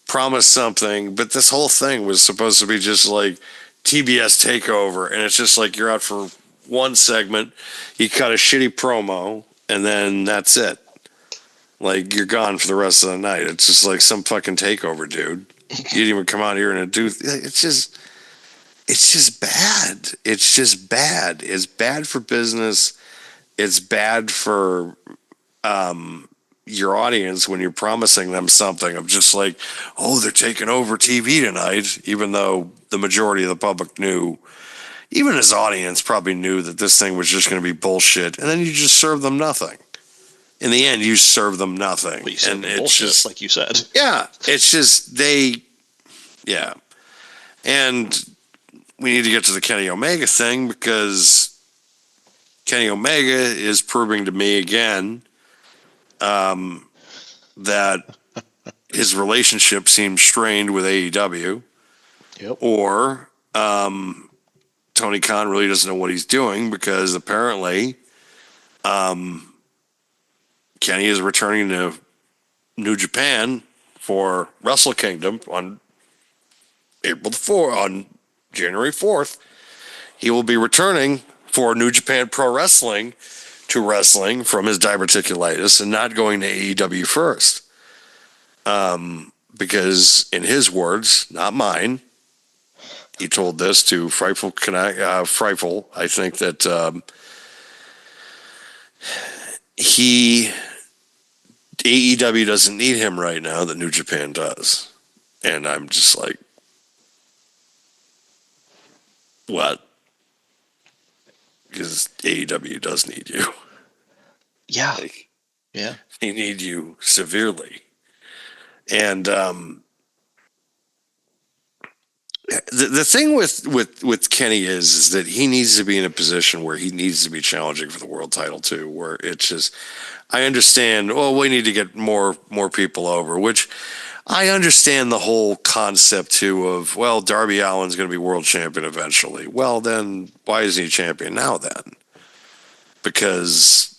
promise something, but this whole thing was supposed to be just like TBS takeover, and it's just like you're out for one segment, you cut a shitty promo, and then that's it. Like, you're gone for the rest of the night. It's just like some fucking takeover, dude. You didn't even come out here and do. It's just bad. It's just bad. It's bad for business. It's bad for your audience when you're promising them something of just like, oh, they're taking over TV tonight, even though the majority of the public knew, even his audience probably knew that this thing was just going to be bullshit. And then you just serve them nothing. In the end, you serve them nothing. But you serve and them it's bullshit, just, like you said. yeah, it's just, yeah. And we need to get to the Kenny Omega thing, because Kenny Omega is proving to me again that his relationship seems strained with AEW. Yep. Or Tony Khan really doesn't know what he's doing, because apparently Kenny is returning to New Japan for Wrestle Kingdom on January 4th. He will be returning for New Japan Pro Wrestling to wrestling from his diverticulitis, and not going to AEW first. Because in his words, not mine, he told this to Frightful. I think that AEW doesn't need him right now, that New Japan does. And I'm just like, what? Because AEW does need you. Yeah. Like, Yeah. they need you severely. And the thing with Kenny is that he needs to be in a position where he needs to be challenging for the world title too, where it's just, I understand, well, we need to get more people over, which I understand the whole concept too of, well, Darby Allin's going to be world champion eventually. Well, then why isn't he champion now then? Because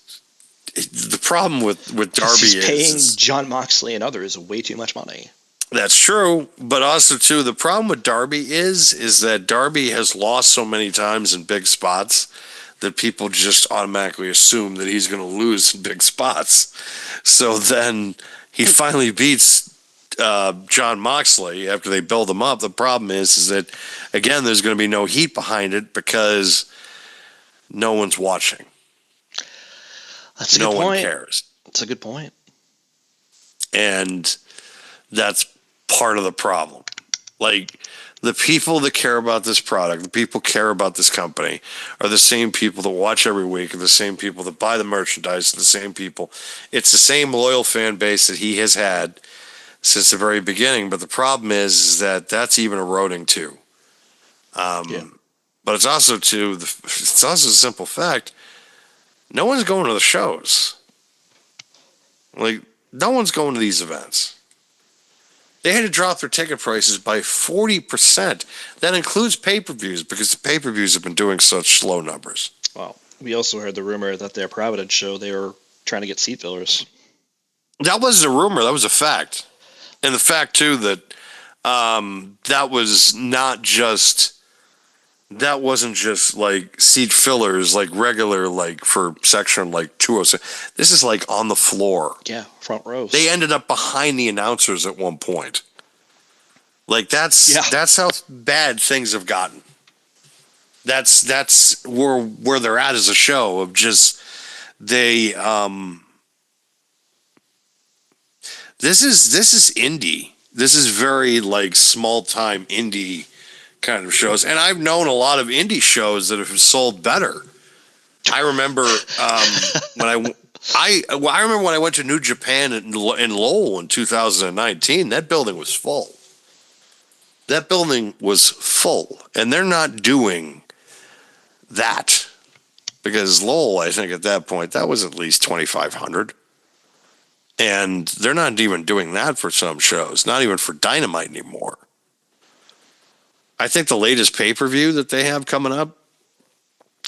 the problem with Darby He's paying is John Moxley and others way too much money. that's true, but also too, the problem with Darby is that Darby has lost so many times in big spots that people just automatically assume that he's going to lose in big spots. So then he finally beats John Moxley after they build him up. The problem is that, again, there's going to be no heat behind it because no one's watching. That's a No good one point. cares. That's a good point. And that's part of the problem. Like, the people that care about this product, the people care about this company, are the same people that watch every week, are the same people that buy the merchandise, the same people. It's the same loyal fan base that he has had since the very beginning. But the problem is that that's even eroding too. Yeah. But it's also it's also a simple fact. No one's going to the shows. Like, no one's going to these events. They had to drop their ticket prices by 40%. That includes pay-per-views, because the pay-per-views have been doing such slow numbers. Well, we also heard the rumor that their Providence show, they were trying to get seat fillers. That wasn't a rumor. That was a fact. And the fact, too, that that wasn't just like seat fillers, like regular, like for section like 206. This is like on the floor. Yeah, front rows. They ended up behind the announcers at one point. Like, that's how bad things have gotten. That's where they're at as a show of just they. This is indie. This is very like small time indie kind of shows, and I've known a lot of indie shows that have sold better. I remember I remember when I went to New Japan in Lowell in 2019. That building was full. That building was full, and they're not doing that because Lowell, I think at that point, that was at least 2,500, and they're not even doing that for some shows. Not even for Dynamite anymore. I think the latest pay-per-view that they have coming up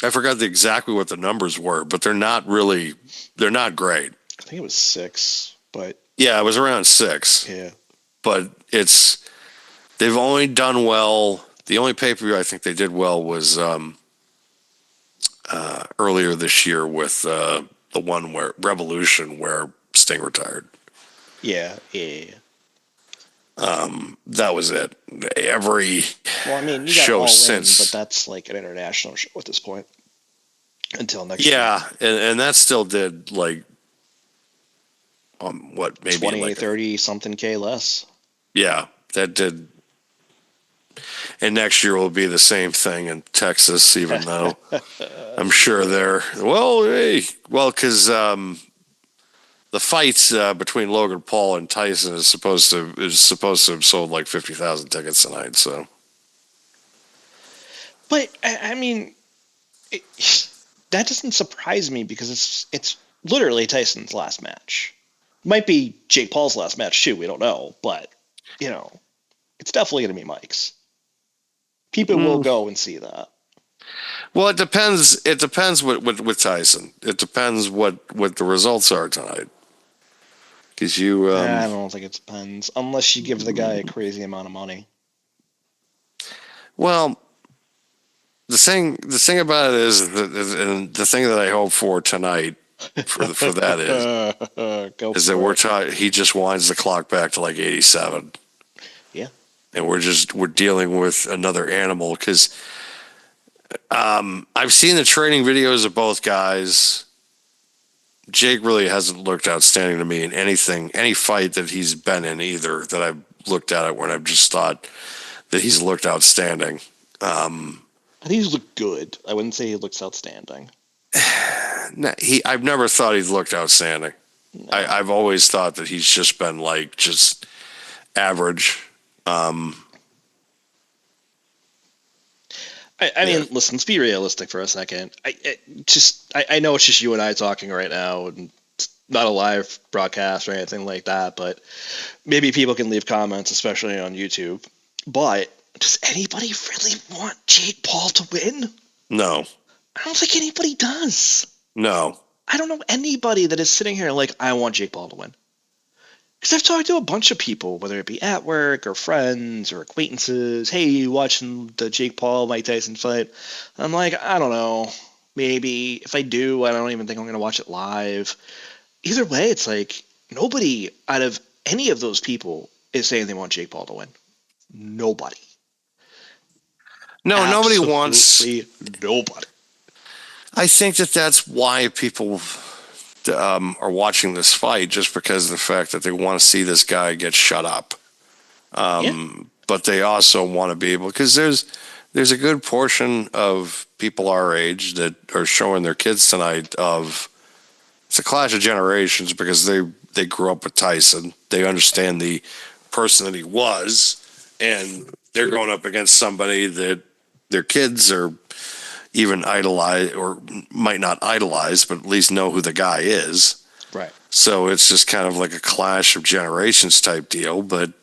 I forgot exactly what the numbers were, but they're not great. I think it was 6, but Yeah, it was around 6, yeah. but they've only done well. The only pay-per-view I think they did well was earlier this year with the one where Revolution, where Sting retired. Yeah, yeah. That was it. Every Well, I mean, you got show All In, since, but that's like an international show at this point. Until next year. yeah, and that still did like what, maybe 20, like 30 something K less. yeah, that did. And next year will be the same thing in Texas, even though I'm sure they're because the fights between Logan Paul and Tyson is supposed to have sold like 50,000 tickets tonight. So But I mean, it, that doesn't surprise me because it's literally Tyson's last match. Might be Jake Paul's last match too. We don't know, but you know, it's definitely going to be Mike's. People will go and see that. well, it depends. It depends with Tyson. It depends what the results are tonight. Because you, I don't think it depends unless you give the guy a crazy amount of money. well, the thing about it is that, and the thing that I hope for tonight for that is that he just winds the clock back to like 87. Yeah. And we're dealing with another animal because I've seen the training videos of both guys. Jake really hasn't looked outstanding to me in any fight that he's been in either that I've looked at it when I've just thought that he's looked outstanding. I think he's looked good. I wouldn't say he looks outstanding. I've never thought he's looked outstanding. No. I've always thought that he's just been like just average. I mean, listen, let's be realistic for a second. I know it's just you and I talking right now, and it's not a live broadcast or anything like that, but maybe people can leave comments, especially on YouTube. But does anybody really want Jake Paul to win? No. I don't think anybody does. No. I don't know anybody that is sitting here like, I want Jake Paul to win. Because I've talked to a bunch of people, whether it be at work or friends or acquaintances. Hey, you watching the Jake Paul Mike Tyson fight? I'm like, I don't know. Maybe. If I do, I don't even think I'm going to watch it live. Either way, it's like nobody out of any of those people is saying they want Jake Paul to win. Nobody. No, nobody wants. Absolutely nobody. I think that's why people are watching this fight, just because of the fact that they want to see this guy get shut up. But they also want to be able, because there's a good portion of people our age that are showing their kids tonight of it's a clash of generations because they grew up with Tyson. They understand the person that he was, and they're going up against somebody that their kids are even idolize, or might not idolize, but at least know who the guy is. Right. So it's just kind of like a clash of generations type deal. But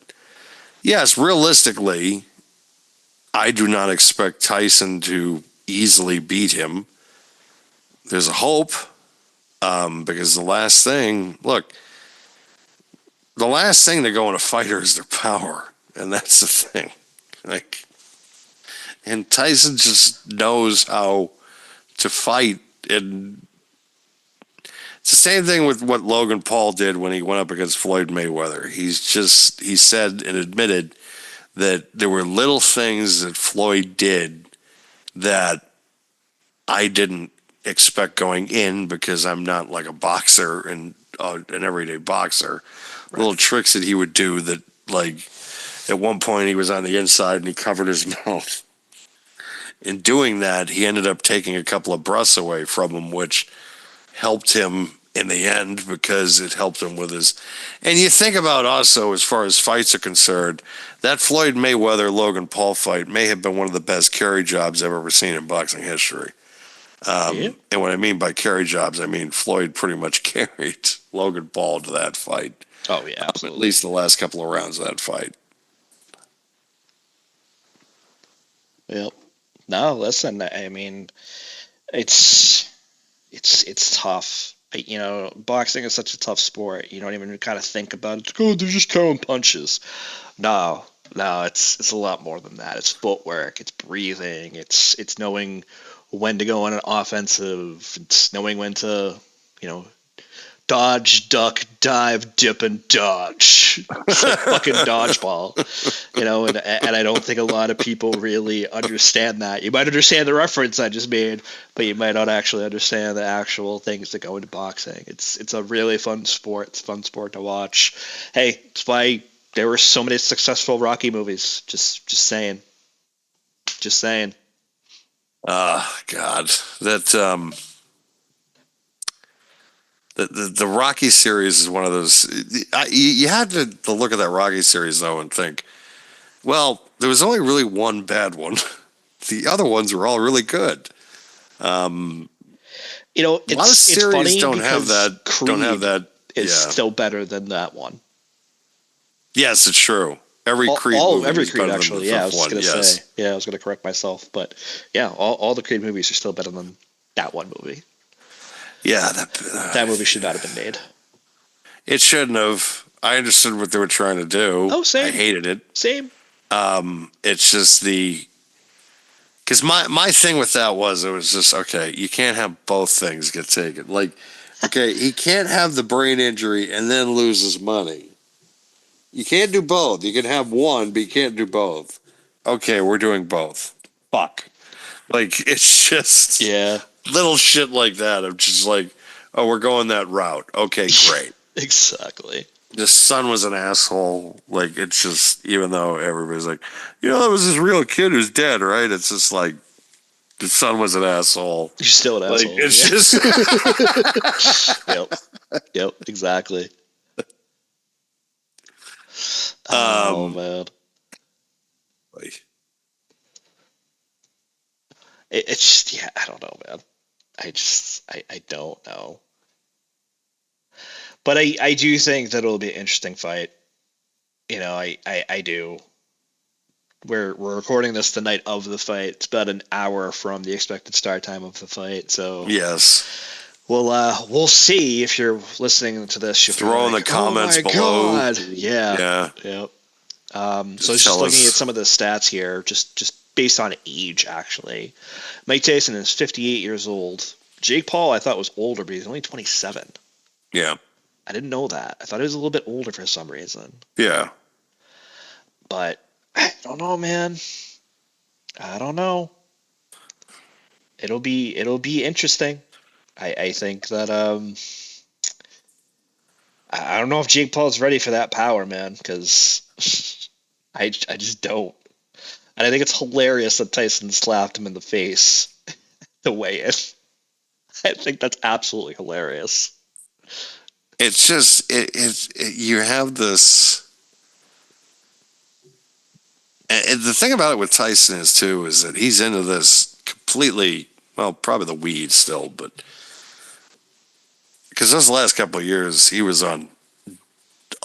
yes, realistically, I do not expect Tyson to easily beat him. There's a hope, because the last thing to go in a fighter is their power, and that's the thing. And Tyson just knows how to fight, and it's the same thing with what Logan Paul did when he went up against Floyd Mayweather. He said and admitted that there were little things that Floyd did that I didn't expect going in because I'm not like a boxer and an everyday boxer. Right. Little tricks that he would do that, like at one point he was on the inside and he covered his mouth. In doing that, he ended up taking a couple of breaths away from him, which helped him in the end because it helped him with his. And you think about also, as far as fights are concerned, that Floyd Mayweather Logan Paul fight may have been one of the best carry jobs I've ever seen in boxing history. And what I mean by carry jobs, I mean Floyd pretty much carried Logan Paul to that fight. Oh yeah, absolutely. At least the last couple of rounds of that fight. Yep. No, listen, I mean, It's tough. Boxing is such a tough sport. You don't even kind of think about it. Oh, they're just throwing punches. No, no, it's a lot more than that. It's footwork. It's breathing. It's knowing when to go on an offensive. It's knowing when to, you know, dodge, duck, dive, dip, and dodge. It's like fucking dodgeball, and I don't think a lot of people really understand that. You might understand the reference I just made, but you might not actually understand the actual things that go into boxing. It's a really fun sport. It's a fun sport to watch. Hey, it's why there were so many successful Rocky movies. Just saying. Just saying. God, that the Rocky series is one of those. You had to look at that Rocky series though and think, well, there was only really one bad one. The other ones were all really good. A lot of It's series funny don't have because that. Creed Don't have that. is Yeah. still better than that one. Yes, it's true. Every Creed movie Every is Creed better actually. than the Yeah, I fifth was just one. gonna Yes, say. Yeah, I was gonna correct myself, but yeah, all the Creed movies are still better than that one movie. yeah. That movie should not have been made. It shouldn't have. I understood what they were trying to do. Oh, I same, hated it. same. It's just because my thing with that was it was just okay. You can't have both things get taken. Like, okay, he can't have the brain injury and then lose his money. You can't do both. You can have one, but you can't do both. Okay, we're doing both. Fuck. Like it's just Yeah, little shit like that. I'm just like, oh, we're going that route. Okay, great. exactly. The son was an asshole. Like it's just even though everybody's like, that was this real kid who's dead, right? It's just like the son was an asshole. You're still an Like asshole. it's Yeah. just Yep. Yep. Exactly. Oh um man, like, it's just yeah. I don't know, man. I don't know. But I do think that it'll be an interesting fight. I do. We're recording this the night of the fight. It's about an hour from the expected start time of the fight, so yes. we'll see if you're listening to this. You'll be Throw in the like, "Oh comments my below. god!" Yeah, Yeah. yeah. So I was Just just tell looking at us. some of the stats here, just based on age. Actually, Mike Tyson is 58 years old. Jake Paul, I thought was older, but he's only 27. Yeah. I didn't know that. I thought he was a little bit older for some reason. Yeah. But I don't know, man. I don't know. It'll be interesting. I think that I don't know if Jake Paul's ready for that power, man, because I just don't. And I think it's hilarious that Tyson slapped him in the face the way it. I think that's absolutely hilarious. It's just you have this. And the thing about it with Tyson is that he's into this completely. Well, probably the weed still, but because those last couple of years he was on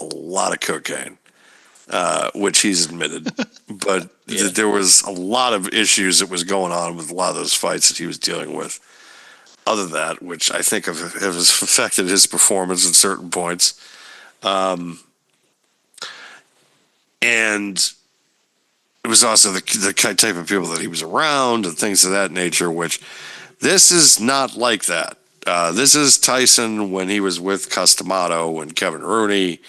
a lot of cocaine, which he's admitted. But Yeah. there was a lot of issues that was going on with a lot of those fights that he was dealing with. Other than that, which I think have affected his performance at certain points, and it was also the type of people that he was around and things of that nature. Which this is not like that. This is Tyson when he was with Customato and Kevin Rooney,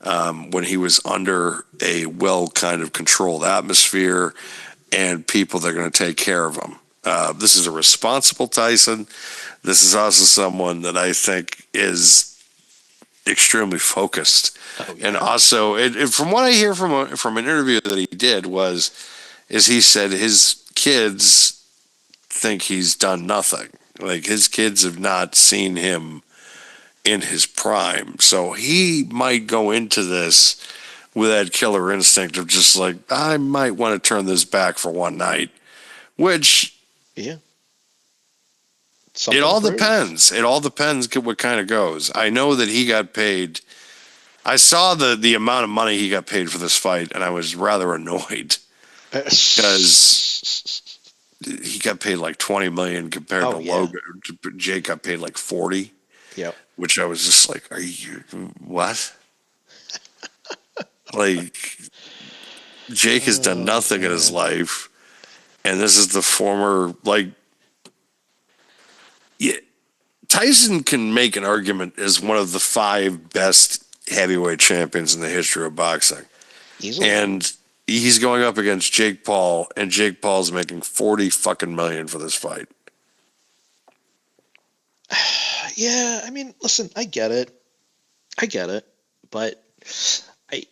when he was under a well kind of controlled atmosphere and people that are going to take care of him. This is a responsible Tyson. This is also someone that I think is extremely focused. Oh, yeah. And also, from what I hear from an interview that he did is he said his kids think he's done nothing. Like his kids have not seen him in his prime, so he might go into this with that killer instinct of just like I might want to turn this back for one night, which Yeah. it Something all to prove. depends. It all depends what kind of goes. I know that he got paid. I saw the amount of money he got paid for this fight, and I was rather annoyed because he got paid like 20 million compared to Oh, yeah. Logan. Jake got paid like 40, Yep. which I was just like, are you what? Like Jake has done Oh, nothing in his man. life, and this is the former like. Yeah, Tyson can make an argument as one of the 5 best heavyweight champions in the history of boxing. Easily. And he's going up against Jake Paul, and Jake Paul's making 40 fucking million for this fight. Yeah, I mean, listen, I get it. But I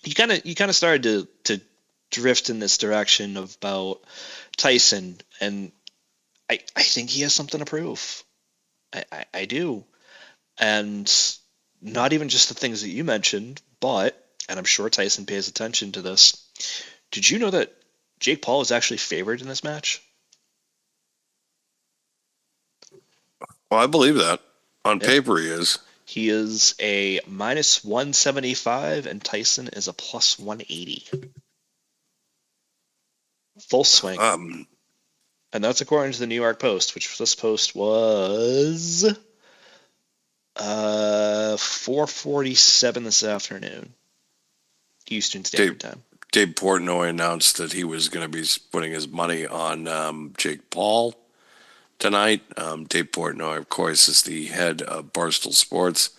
you kind of started to drift in this direction about Tyson, and I think he has something to prove. I do. And not even just the things that you mentioned, but, and I'm sure Tyson pays attention to this, did you know that Jake Paul is actually favored in this match? Well, I believe that. On Yep. paper, he is. He is a minus 175, and Tyson is a plus 180. Full swing. And that's according to the New York Post, which this post was 4:47 this afternoon, Eastern Standard Time. Dave Portnoy announced that he was going to be putting his money on Jake Paul tonight. Dave Portnoy, of course, is the head of Barstool Sports.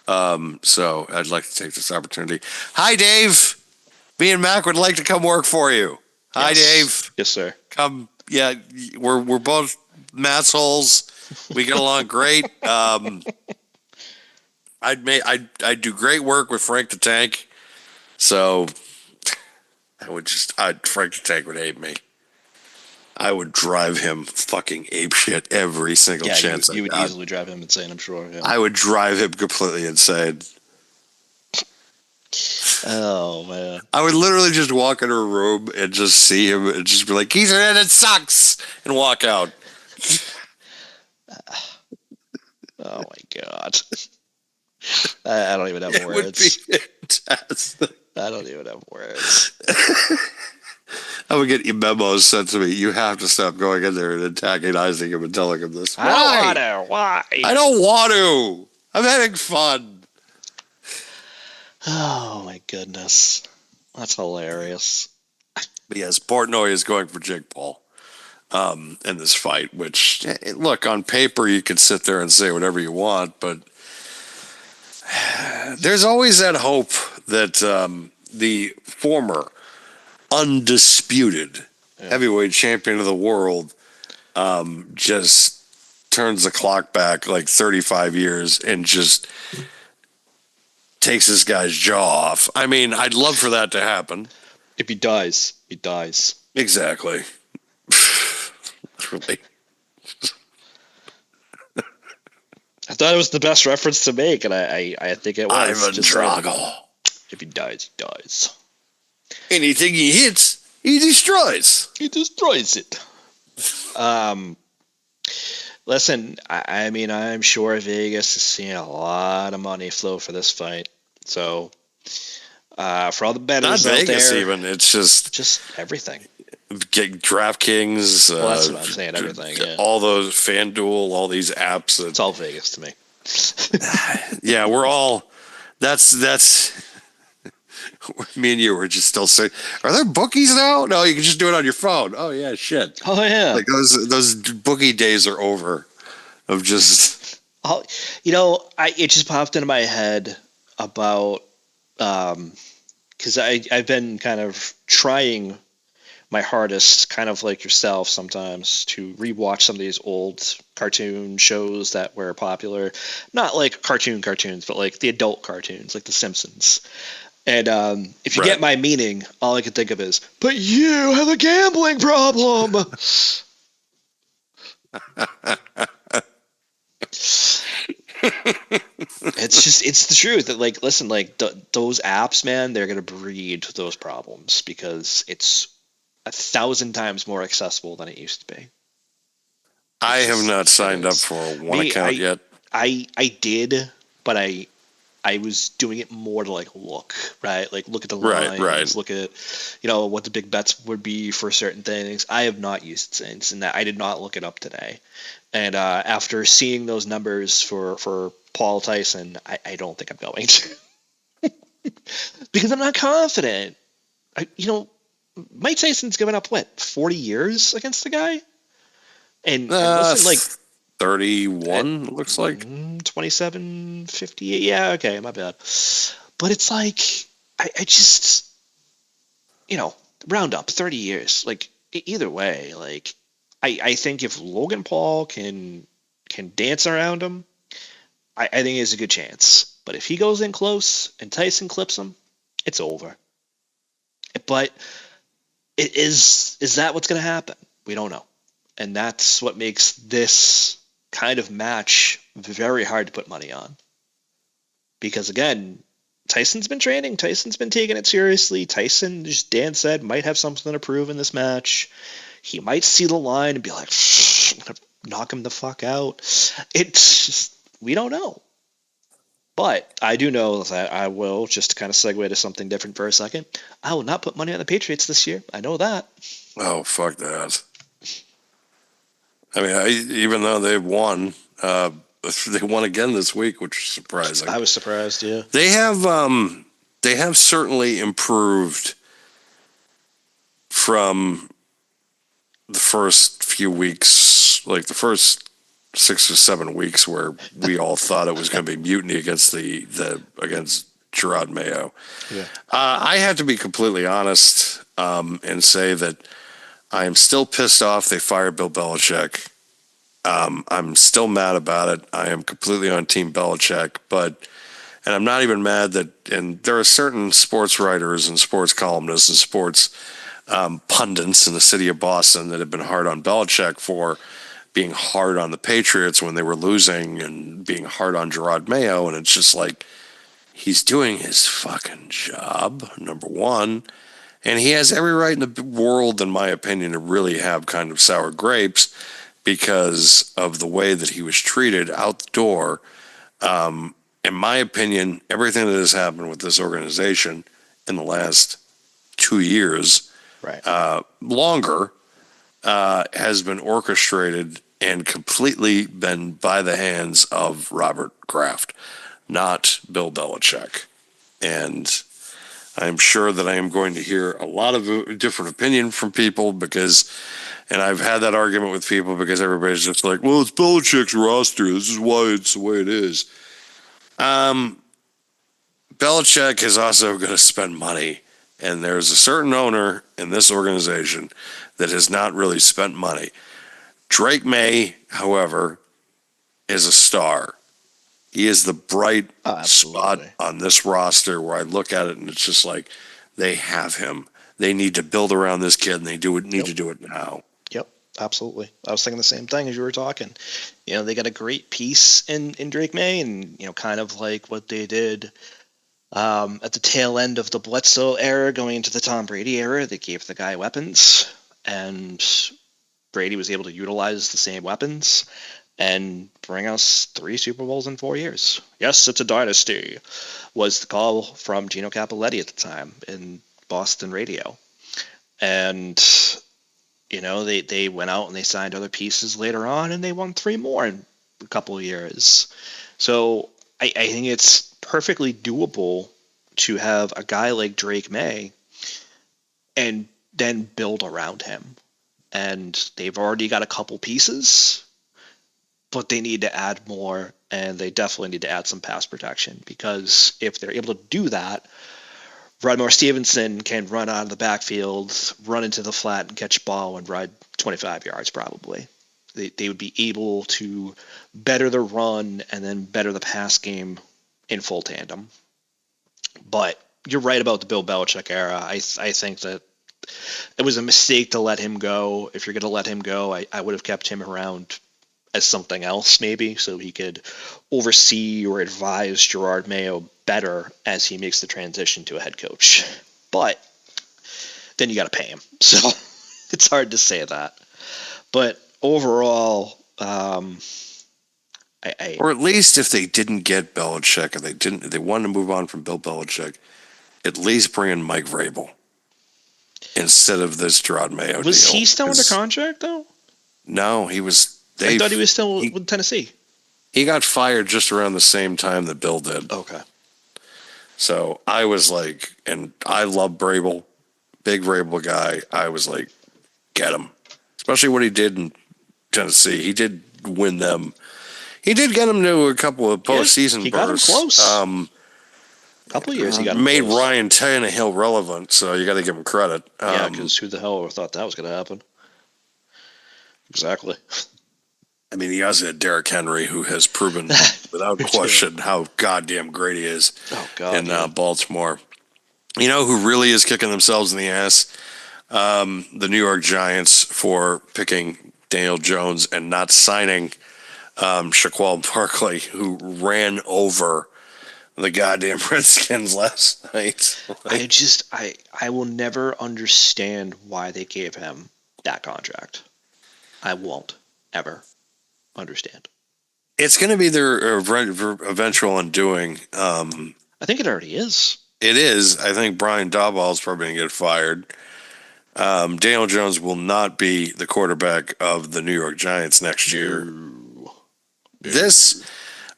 So I'd like to take this opportunity. Hi, Dave. Me and Mac would like to come work for you. Hi, Yes. Dave. Yes, sir. Come. Yeah, we're both massholes. We get along great. I'd do great work with Frank the Tank. So Frank the Tank would hate me. I would drive him fucking apeshit every single chance you I would got. easily drive him insane, I'm sure. Yeah. I would drive him completely insane. Oh, man. I would literally just walk into a room and just see him and just be like, "He's in it, it sucks," and walk out. Oh, my God. I don't even have It would be words. fantastic. I don't even have words. I would get memos sent to me. You have to stop going in there and antagonizing him and telling him this. I don't want to. Why? I don't want to. I'm having fun. Oh, my goodness. That's hilarious. But yes, Portnoy is going for Jake Paul in this fight, which, look, on paper, you could sit there and say whatever you want, but there's always that hope that the former undisputed heavyweight champion of the world just turns the clock back like 35 years and just takes this guy's jaw off. I mean, I'd love for that to happen. If he dies, he dies. Exactly. Really. I thought it was the best reference to make, and I think it was. Ivan Drago. If he dies, he dies. Anything he hits, he destroys. He destroys it. Listen, I mean, I'm sure Vegas is seeing a lot of money flow for this fight. So, for all the bettors Not out Vegas there, even. It's just everything. get DraftKings. Well, that's what I'm saying. Everything. Yeah. All those FanDuel, all these apps. It's all Vegas to me. Yeah, we're all. That's. Me and you were just still saying, are there bookies now? No, you can just do it on your phone. Oh yeah, shit. Oh yeah. Like those bookie days are over. Of just. It just popped into my head about because I've been kind of trying my hardest, kind of like yourself sometimes, to rewatch some of these old cartoon shows that were popular. Not like cartoons, but like the adult cartoons, like The Simpsons. And if you get my meaning, all I can think of is, but you have a gambling problem. It's the truth. That, like, listen, like those apps, man, they're gonna breed those problems because it's 1,000 times more accessible than it used to be. I have not signed up for one account yet. I did, but I I was doing it more to like look at the Right, lines, right. look at what the big bets would be for certain things. I have not used it since, and that I did not look it up today. And after seeing those numbers for Paul Tyson, I don't think I'm going to because I'm not confident. Mike Tyson's given up what 40 years against the guy, and listen, like 31 looks like. 27, 58. Yeah, okay, my bad. But it's like I just round up 30 years. Like either way, like I think if Logan Paul can dance around him, I think there's a good chance. But if he goes in close and Tyson clips him, it's over. But is that what's going to happen? We don't know. And that's what makes this kind of match very hard to put money on. Because again, Tyson's been training. Tyson's been taking it seriously. Tyson, as Dan said, might have something to prove in this match. He might see the line and be like, I'm going to knock him the fuck out. It's just, we don't know. But I do know that I will, just to kind of segue to something different for a second, I will not put money on the Patriots this year. I know that. Oh, fuck that. I mean, even though they won again this week, which is surprising. I was surprised, yeah. They have certainly improved from the first few weeks, like the first 6 or 7 weeks, where we all thought it was going to be mutiny against against Gerard Mayo. Yeah. I have to be completely honest and say that I am still pissed off they fired Bill Belichick. I'm still mad about it. I am completely on Team Belichick, and I'm not even mad that, and there are certain sports writers and sports columnists and sports pundits in the city of Boston that have been hard on Belichick for being hard on the Patriots when they were losing and being hard on Gerard Mayo. And it's just like, he's doing his fucking job, number one. And he has every right in the world, in my opinion, to really have kind of sour grapes because of the way that he was treated out the door. In my opinion, everything that has happened with this organization in the last 2 years, Right. longer, has been orchestrated and completely been by the hands of Robert Kraft, not Bill Belichick. And I'm sure that I am going to hear a lot of different opinion from people and I've had that argument with people because everybody's just like, well, it's Belichick's roster. This is why it's the way it is. Belichick is also going to spend money, and there's a certain owner in this organization that has not really spent money. Drake May, however, is a star. He is the bright spot on this roster where I look at it and it's just like, they have him. They need to build around this kid, and they need to do it now. Yep, absolutely. I was thinking the same thing as you were talking. They got a great piece in Drake May, and kind of like what they did at the tail end of the Bledsoe era, going into the Tom Brady era. They gave the guy weapons, and Brady was able to utilize the same weapons and bring us 3 Super Bowls in 4 years. Yes, it's a dynasty, was the call from Gino Capoletti at the time in Boston radio. And they went out and they signed other pieces later on, and they won 3 more in a couple of years. So I think it's perfectly doable to have a guy like Drake May and then build around him. And they've already got a couple pieces, but they need to add more, and they definitely need to add some pass protection, because if they're able to do that, Rodmore Stevenson can run out of the backfield, run into the flat, and catch ball and ride 25 yards probably. They would be able to better the run and then better the pass game in full tandem. But you're right about the Bill Belichick era. I think that it was a mistake to let him go. If you're going to let him go, I would have kept him around as something else maybe, so he could oversee or advise Gerard Mayo better as he makes the transition to a head coach. But then you got to pay him, so it's hard to say that. But overall, I Or at least if they didn't get Belichick and they wanted to move on from Bill Belichick, at least bring in Mike Vrabel instead of this Gerard Mayo Was deal. he still under contract though? No, he was. I thought he was still with Tennessee. He got fired just around the same time that Bill did. Okay. So I was like, and I love Vrabel, big Vrabel guy. I was like, get him, especially what he did in Tennessee. He did win them. He did get him to a couple of postseason he got him bursts. close. A couple of years he got him made close. Ryan Tannehill relevant, so you got to give him credit. Yeah, because who the hell ever thought that was going to happen? Exactly. I mean, he also had Derrick Henry, who has proven without question how goddamn great he is in Baltimore. You know who really is kicking themselves in the ass? The New York Giants for picking Daniel Jones and not signing Shaquille Barkley, who ran over the goddamn Redskins last night. I will never understand why they gave him that contract. I won't ever understand. It's going to be their eventual undoing. I think it already is. It is. I think Brian Daboll is probably going to get fired. Daniel Jones will not be the quarterback of the New York Giants next year.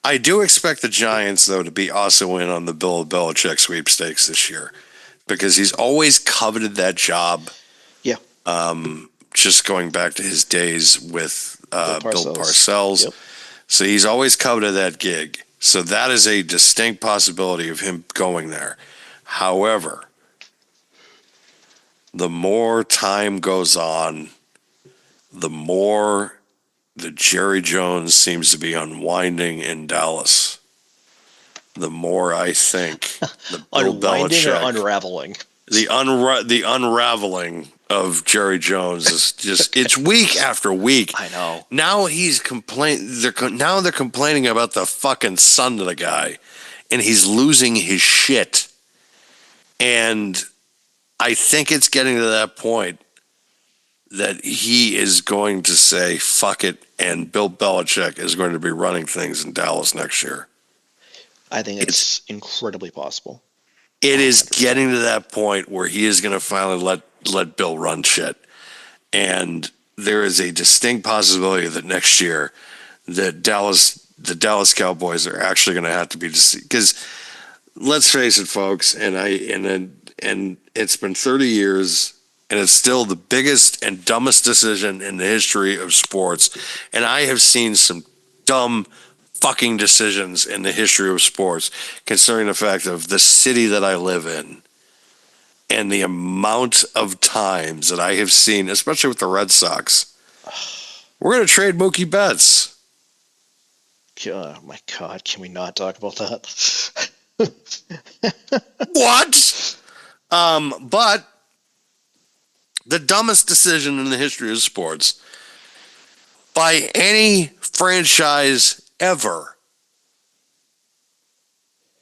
I do expect the Giants, though, to be also in on the Bill Belichick sweepstakes this year because he's always coveted that job. Yeah. Just going back to his days with Bill Parcells. Yep. So he's always coveted that gig. So that is a distinct possibility of him going there. However, the more time goes on, the more the Jerry Jones seems to be unwinding in Dallas. The more I think the Bill Unwinding Belichick, or unraveling? the unraveling of Jerry Jones is just it's week after week. I know. Now he's they're complaining about the fucking son of the guy, and he's losing his shit. And I think it's getting to that point that he is going to say fuck it, and Bill Belichick is going to be running things in Dallas next year. I think it's incredibly possible. It is getting to that point where he is going to finally let Bill run shit. And there is a distinct possibility that next year that the Dallas Cowboys are actually going to have to be because let's face it, folks, and it's been 30 years and it's still the biggest and dumbest decision in the history of sports. And I have seen some dumb fucking decisions in the history of sports, considering the fact of the city that I live in and the amount of times that I have seen, especially with the Red Sox. We're going to trade Mookie Betts. Oh my God, can we not talk about that? What? But the dumbest decision in the history of sports by any franchise ever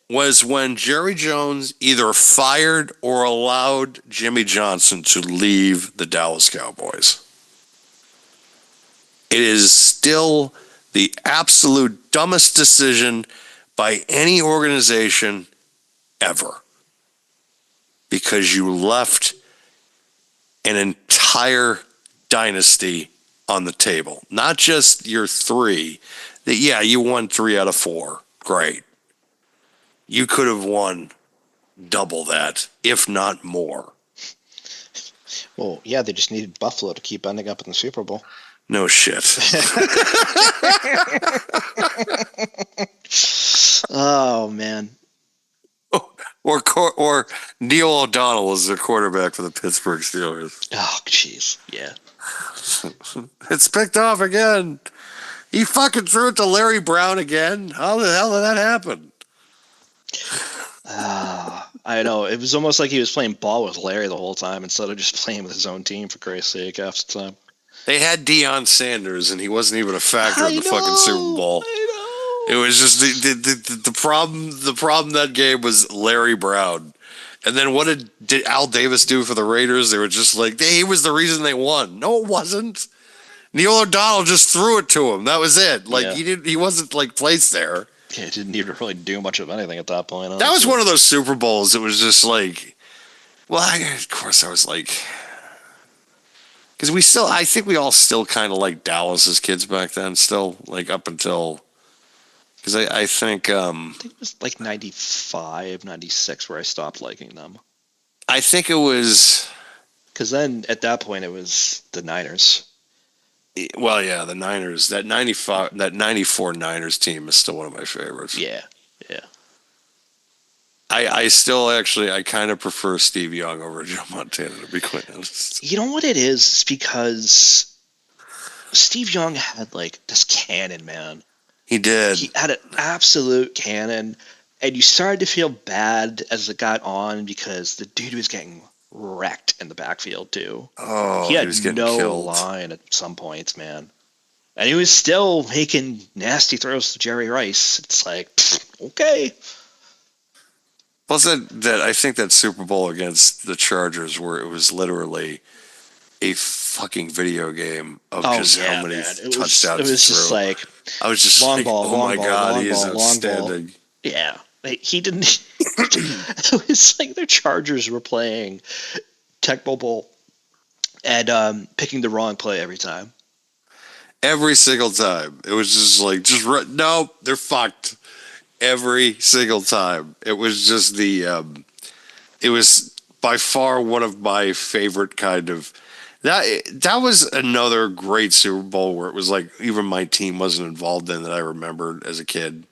was when Jerry Jones either fired or allowed Jimmy Johnson to leave the Dallas Cowboys. It is still the absolute dumbest decision by any organization ever, because you left an entire dynasty on the table. Not just your three. Yeah, you won 3 out of 4. Great. You could have won double that, if not more. Well, yeah, they just needed Buffalo to keep ending up in the Super Bowl. No shit. Oh, man. Or Neil O'Donnell is their quarterback for the Pittsburgh Steelers. Oh, jeez. Yeah. It's picked off again. He fucking threw it to Larry Brown again. How the hell did that happen? I know. It was almost like he was playing ball with Larry the whole time instead of just playing with his own team, for Christ's sake, half the time. They had Deion Sanders, and he wasn't even a factor in the fucking Super Bowl. I know. It was just the problem. The problem that game was Larry Brown. And then what did Al Davis do for the Raiders? They were just like, he was the reason they won. No, it wasn't. Neil O'Donnell just threw it to him. That was it. Like Yeah. he wasn't like placed there. Yeah, it didn't even really do much of anything at that point. That was honestly. one of those Super Bowls. It was just like, well, of course I was like, because I think we all still kind of like Dallas as kids back then, still like up until, because I think I think it was like 95, 96 where I stopped liking them. I think it was, Because then at that point it was the Niners. well, yeah, the Niners, that 95, that 94 Niners team is still one of my favorites. Yeah, yeah. I still actually, I kind of prefer Steve Young over Joe Montana, to be quite honest. You know what it is? It's because Steve Young had like this cannon, man. He did. He had an absolute cannon, and you started to feel bad as it got on because the dude was getting wrecked in the backfield too. Oh, He had was getting no killed. line at some points, man. And he was still making nasty throws to Jerry Rice. It's like, okay. Plus, that I think that Super Bowl against the Chargers, where it was literally a fucking video game of just how many man. touchdowns It was just threw. like I was just long like, ball, oh long my ball, god, long he is ball, long ball. outstanding. Yeah. He didn't. It was like the Chargers were playing Tecmo Bowl and picking the wrong play every time. Every single time, it was just like, no, they're fucked. Every single time, it was just it was by far one of my favorite kind of. That was another great Super Bowl where it was like even my team wasn't involved in that I remembered as a kid.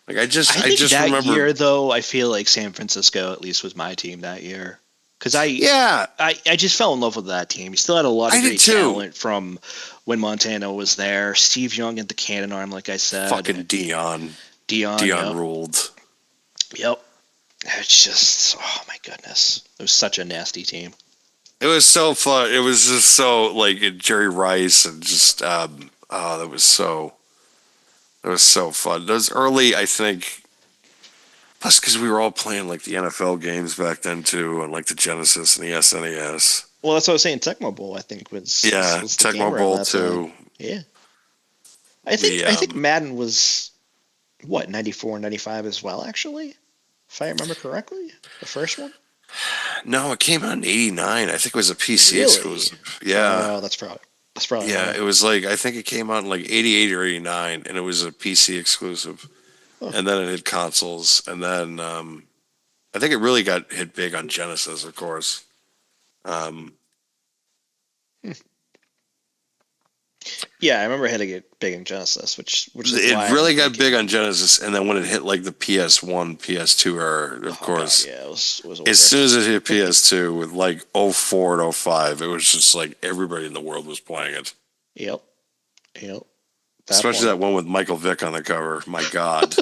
Like I I just that remember. year, though, I feel like San Francisco at least was my team that year. Because Yeah, I just fell in love with that team. He still had a lot of I did great too. talent from when Montana was there. Steve Young at the cannon arm, like I said. fucking Dion. Dion Dion ruled. Yep. It's just, oh my goodness. It was such a nasty team. It was so fun. It was just so like Jerry Rice and just that was so fun. Those early, I think, plus because we were all playing like the NFL games back then too, and like the Genesis and the SNES. Well, that's what I was saying. Tecmo Bowl, I think, was Yeah, was the game Tecmo around Bowl that too. time. Yeah. I think Madden was, what, 94, 95 as well, actually? If I remember correctly? The first one? No, it came out in '89. I think it was a PC Really? exclusive. Yeah. Oh, that's probably Yeah, right. it was like I think it came out in like '88 or '89, and it was a PC exclusive, Huh. and then it hit consoles, and then I think it really got hit big on Genesis, of course. Um, Yeah, I remember hitting it big in Genesis, which is why it really I'm got thinking- big on Genesis, and then when it hit like the PS1, PS2 era, of course, God, yeah, it was over. as soon as it hit PS2 with like '04 and '05, it was just like everybody in the world was playing it. Yep. Especially that one with Michael Vick on the cover. My God.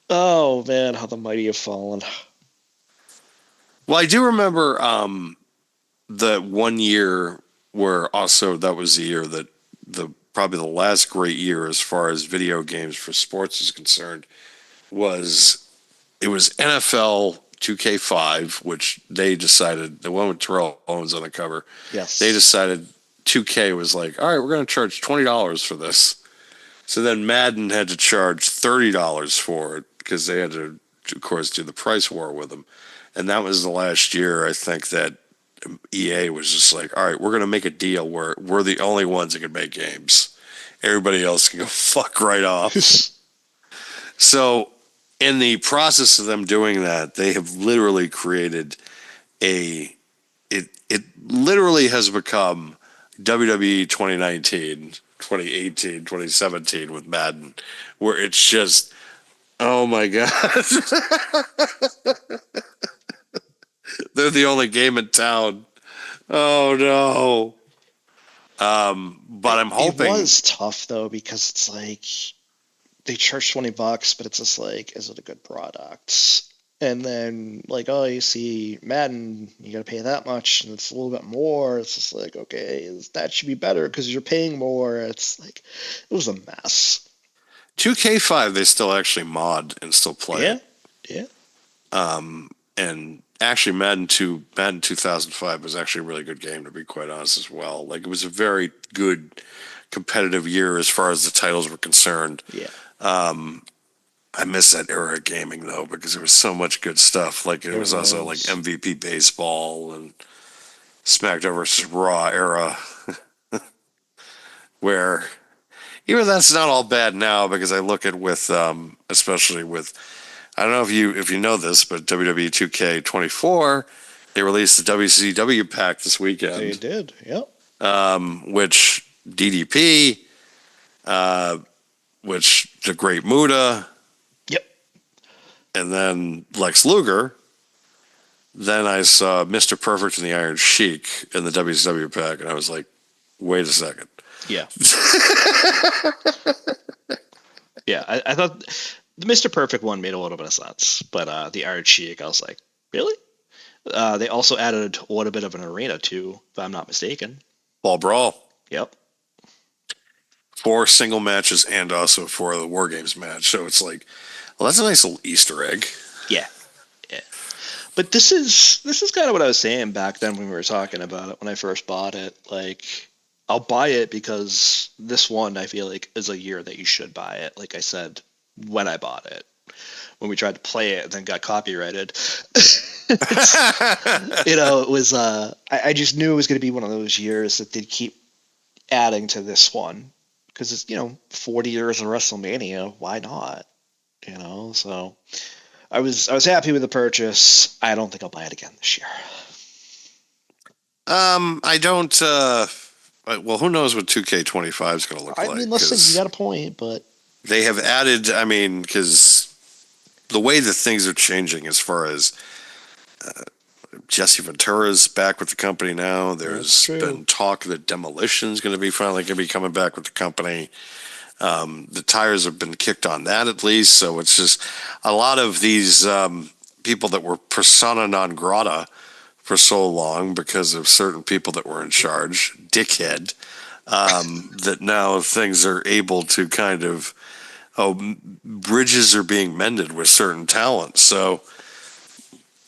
Oh man, how the mighty have fallen. Well, I do remember the 1 year where also that was the year that probably the last great year as far as video games for sports is concerned it was NFL 2K5, which they decided, the one with Terrell Owens on the cover. Yes. They decided 2K was like, all right, we're going to charge $20 for this. So then Madden had to charge $30 for it because they had to, of course, do the price war with them. And that was the last year, I think, that EA was just like, all right, we're going to make a deal where we're the only ones that can make games. Everybody else can go fuck right off. So in the process of them doing that, they have literally created it literally has become WWE 2019, 2018, 2017 with Madden, where it's just, oh my God. They're the only game in town. Oh no. But I'm hoping. It was tough though because it's like they charge $20, but it's just like, is it a good product? And then like, oh, you see Madden, you got to pay that much, and it's a little bit more. It's just like, okay, that should be better because you're paying more. It's like it was a mess. 2K5 they still actually mod and still play Yeah, it. yeah. And actually Madden 2005 was actually a really good game, to be quite honest as well. Like, it was a very good competitive year as far as the titles were concerned. Yeah. I miss that era of gaming though, because there was so much good stuff. Like, it was also like MVP baseball and SmackDown versus Raw era, where even that's not all bad now, because I look at with especially with, I don't know if you know this, but WWE 2K24, they released the WCW pack this They weekend, did. Yep. which DDP, which the Great Muta, Yep. and then Lex Luger. Then I saw Mr. Perfect and the Iron Sheik in the WCW pack, and I was like, wait a second. Yeah. Yeah. I thought the Mr. Perfect one made a little bit of sense, but the Iron Sheik, I was like, really? They also added a little bit of an arena too, if I'm not mistaken. Ball Brawl. Yep. 4 single matches and also for the War Games match. So it's like, well, that's a nice little Easter egg. Yeah. Yeah. But this is kind of what I was saying back then when we were talking about it when I first bought it. Like, I'll buy it because this one I feel like is a year that you should buy it. Like I said when I bought it, when we tried to play it and then got copyrighted. It was I just knew it was going to be one of those years that they'd keep adding to this one because it's 40 years of WrestleMania. Why not? So. I was happy with the purchase. I don't think I'll buy it again this year. I don't. Well, who knows what 2K25 is going to look like? I mean, listen, you got a point, but they have added. I mean, because the way that things are changing, as far as Jesse Ventura's back with the company now. There's been talk that Demolition's going to be finally going to be coming back with the company. The tires have been kicked on that at least, so it's just a lot of these people that were persona non grata for so long because of certain people that were in charge, dickhead, that now things are able to kind of, bridges are being mended with certain talents, so,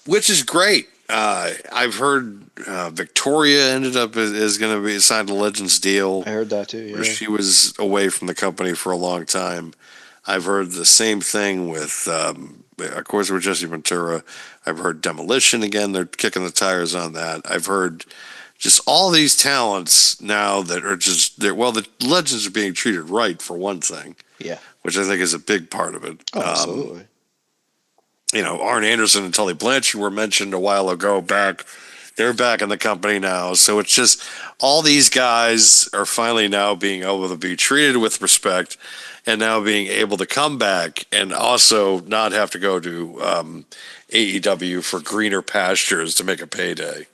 which is great. I've heard Victoria ended up is going to be signed a Legends deal. I heard that too. Yeah, where she was away from the company for a long time. I've heard the same thing with, of course, with Jesse Ventura. I've heard Demolition again. They're kicking the tires on that. I've heard just all these talents now that are just there. Well, the Legends are being treated right for one thing. Yeah, which I think is a big part of it. Oh, absolutely. Arn Anderson and Tully Blanchard were mentioned a while ago back. They're back in the company now. So it's just all these guys are finally now being able to be treated with respect and now being able to come back and also not have to go to AEW for greener pastures to make a payday.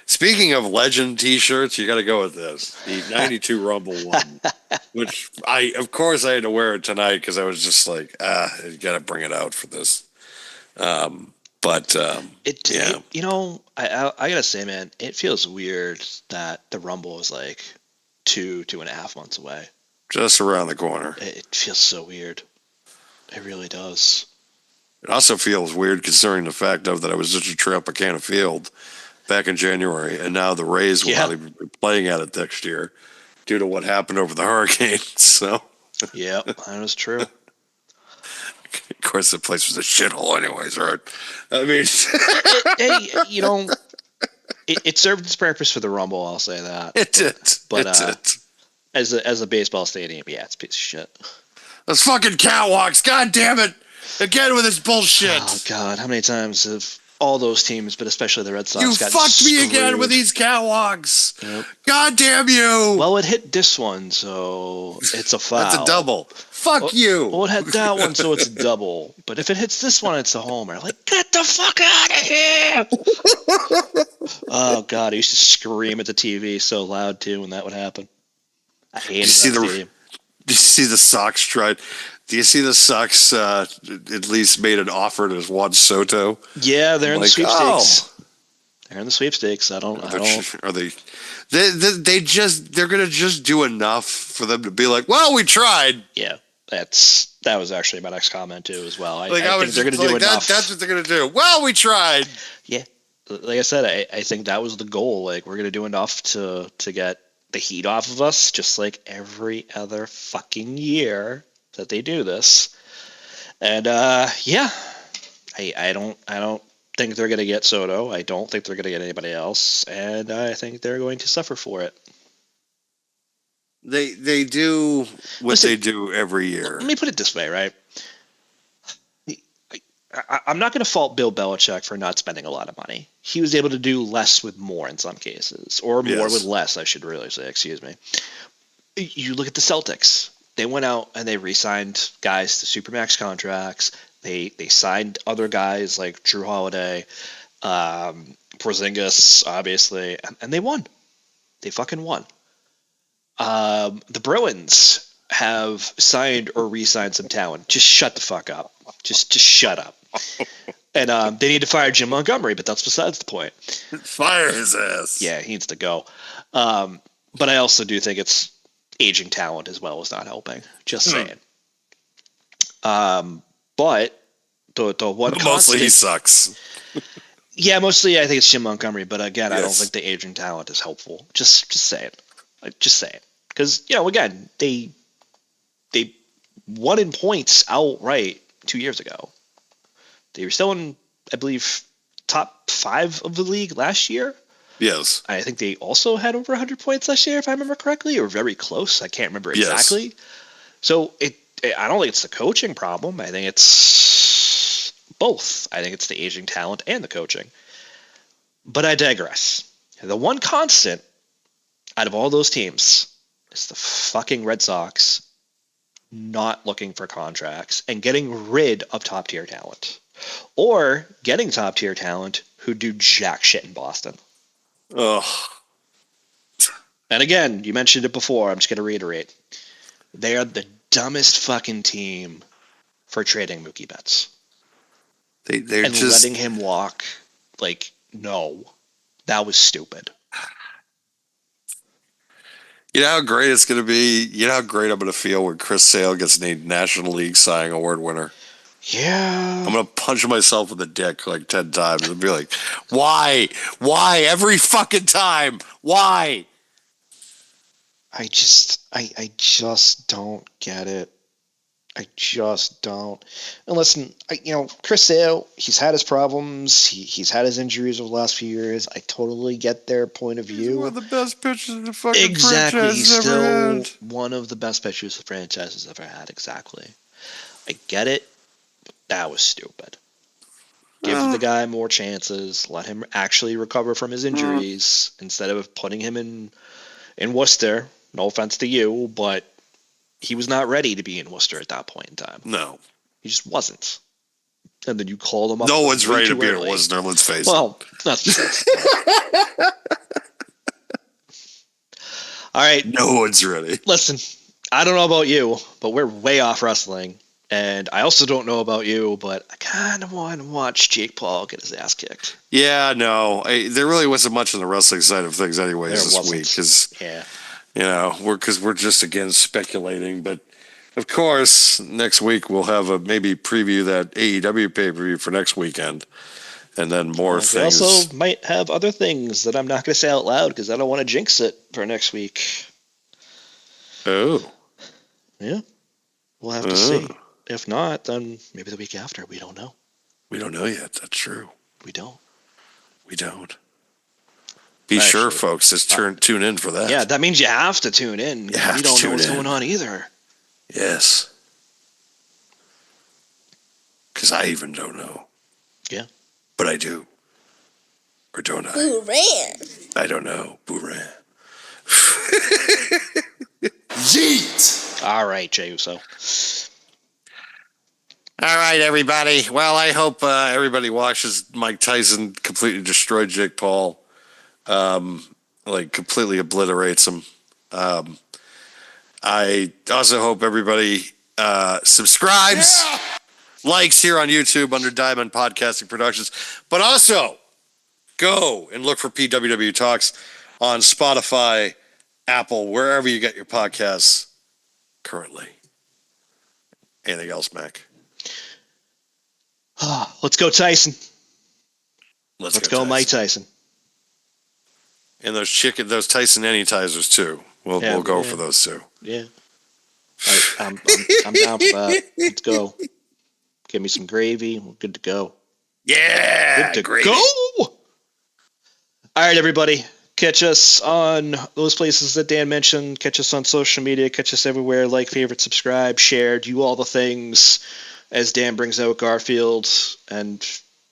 Speaking of Legend t-shirts, you got to go with this. The 92 Rumble one, which of course I had to wear it tonight because I was just like, you got to bring it out for this. I gotta say, man, it feels weird that the Rumble is like 2.5 months away. Just around the corner. It feels so weird. It really does. It also feels weird considering the fact of that I was just a Tropicana Field back in January, and now the Rays will not even be playing at it next year due to what happened over the hurricane. So, yeah, that was true. Of course, the place was a shithole, anyways, right? I mean, it served its purpose for the Rumble. I'll say that it did. But it did. As a baseball stadium, yeah, it's a piece of shit. Those fucking catwalks! God damn it! Again with this bullshit. Oh God, how many times have all those teams, but especially the Red Sox, you fucked me again with these catwalks? Yep. God damn you! Well, it hit this one, so it's a foul. That's a double. Fuck you! Well, it hit that one, so it's a double. But if it hits this one, it's a homer. Like, get the fuck out of here! Oh God, I used to scream at the TV so loud too when that would happen. I hated that stadium. Do you see the Sox tried? Do you see the Sox at least made an offer to Juan Soto? Yeah, they're in the sweepstakes. They're in the sweepstakes. Are they? They're gonna just do enough for them to be like, well, we tried. Yeah. that was actually my next comment too as well. I Like I think was they're going just to do like enough. that's what they're gonna do. Well, we tried. Yeah, like I said, I think that was the goal. Like we're going to do enough to get the heat off of us, just like every other fucking year that they do this. And yeah, I don't think they're going to get Soto. I don't think they're going to get anybody else, and I think they're going to suffer for it. They do what Listen, they do every year. Let me put it this way, right? I'm not going to fault Bill Belichick for not spending a lot of money. He was able to do less with more in some cases, or more Yes. with less, I should really say. Excuse me. You look at the Celtics. They went out and they re-signed guys to supermax contracts. They signed other guys like Drew Holiday, Porzingis, obviously, and they won. They fucking won. The Bruins have signed or re-signed some talent. Just shut the fuck up. Just shut up. And they need to fire Jim Montgomery, but that's besides the point. Fire his ass. Yeah, he needs to go. But I also do think it's aging talent as well as not helping. Just saying. But the one Mostly constant, he sucks. yeah, mostly I think it's Jim Montgomery. But again, I don't Yes. think the aging talent is helpful. Just saying. Just saying. Because again, they won in points outright 2 years ago. They were still in, I believe, top 5 of the league last year. Yes. I think they also had over 100 points last year, if I remember correctly, or very close. I can't remember Yes. exactly. So I don't think it's the coaching problem. I think it's both. I think it's the aging talent and the coaching. But I digress. The one constant out of all those teams is the fucking Red Sox not looking for contracts and getting rid of top tier talent, or getting top tier talent who do jack shit in Boston. Ugh. And again, you mentioned it before. I'm just going to reiterate. They are the dumbest fucking team for trading Mookie Betts They're and just letting him walk. Like, no, that was stupid. You know how great it's going to be? You know how great I'm going to feel when Chris Sale gets named National League Cy Young Award winner? Yeah. I'm going to punch myself in the dick like 10 times and be like, why? Why? Every fucking time. Why? I just don't get it. I just don't. And listen, Chris Sale, he's had his problems. He's had his injuries over the last few years. I totally get their point of view. He's one of the best pitchers the fucking Exactly. franchise He's has ever still had. one of the best pitchers the franchise has ever had. Exactly. I get it. But that was stupid. Give the guy more chances. Let him actually recover from his injuries instead of putting him in Worcester. No offense to you, but he was not ready to be in Worcester at that point in time. No. He just wasn't. And then you called him up. No one's way ready to too be early. at Wisner, let's face Well, that's all right. it. No one's ready. Listen, I don't know about you, but we're way off wrestling. And I also don't know about you, but I kind of want to watch Jake Paul get his ass kicked. Yeah, no. There really wasn't much on the wrestling side of things anyways There this wasn't. week. Because, Yeah. we're just, again, speculating. But, of course, next week we'll have a maybe preview that AEW pay-per-view for next weekend. And then more We things. also might have other things that I'm not going to say out loud because I don't want to jinx it for next week. Oh. Yeah. We'll have to see. If not, then maybe the week after. We don't know. We don't know yet. That's true. We don't. We don't. Be sure, folks, to tune in for that. Yeah, that means you have to tune in. You have We to don't know tune what's in. going on either. Yes. Because I even don't know. Yeah. But I do. Or don't I? Booran. I don't know. Booran. Yeet! All right, Jey Uso. All right, everybody. Well, I hope everybody watches Mike Tyson completely destroy Jake Paul. Completely obliterates him. I also hope everybody subscribes, likes here on YouTube under Diamond Podcasting Productions, but also go and look for PWW Talks on Spotify, Apple, wherever you get your podcasts currently. Anything else, Mac? Let's go, Tyson. Let's Go, Mike Tyson. And those Tyson Anytizers too. We'll go for those too. Yeah. I'm down for that. Let's go. Give me some gravy. We're good to go. Yeah, Good to go. All right, everybody. Catch us on those places that Dan mentioned. Catch us on social media. Catch us everywhere. Like, favorite, subscribe, share, do all the things as Dan brings out Garfield. And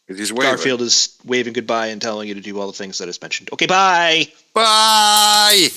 He's waving. Garfield is waving goodbye and telling you to do all the things that is mentioned. Okay, bye. Bye.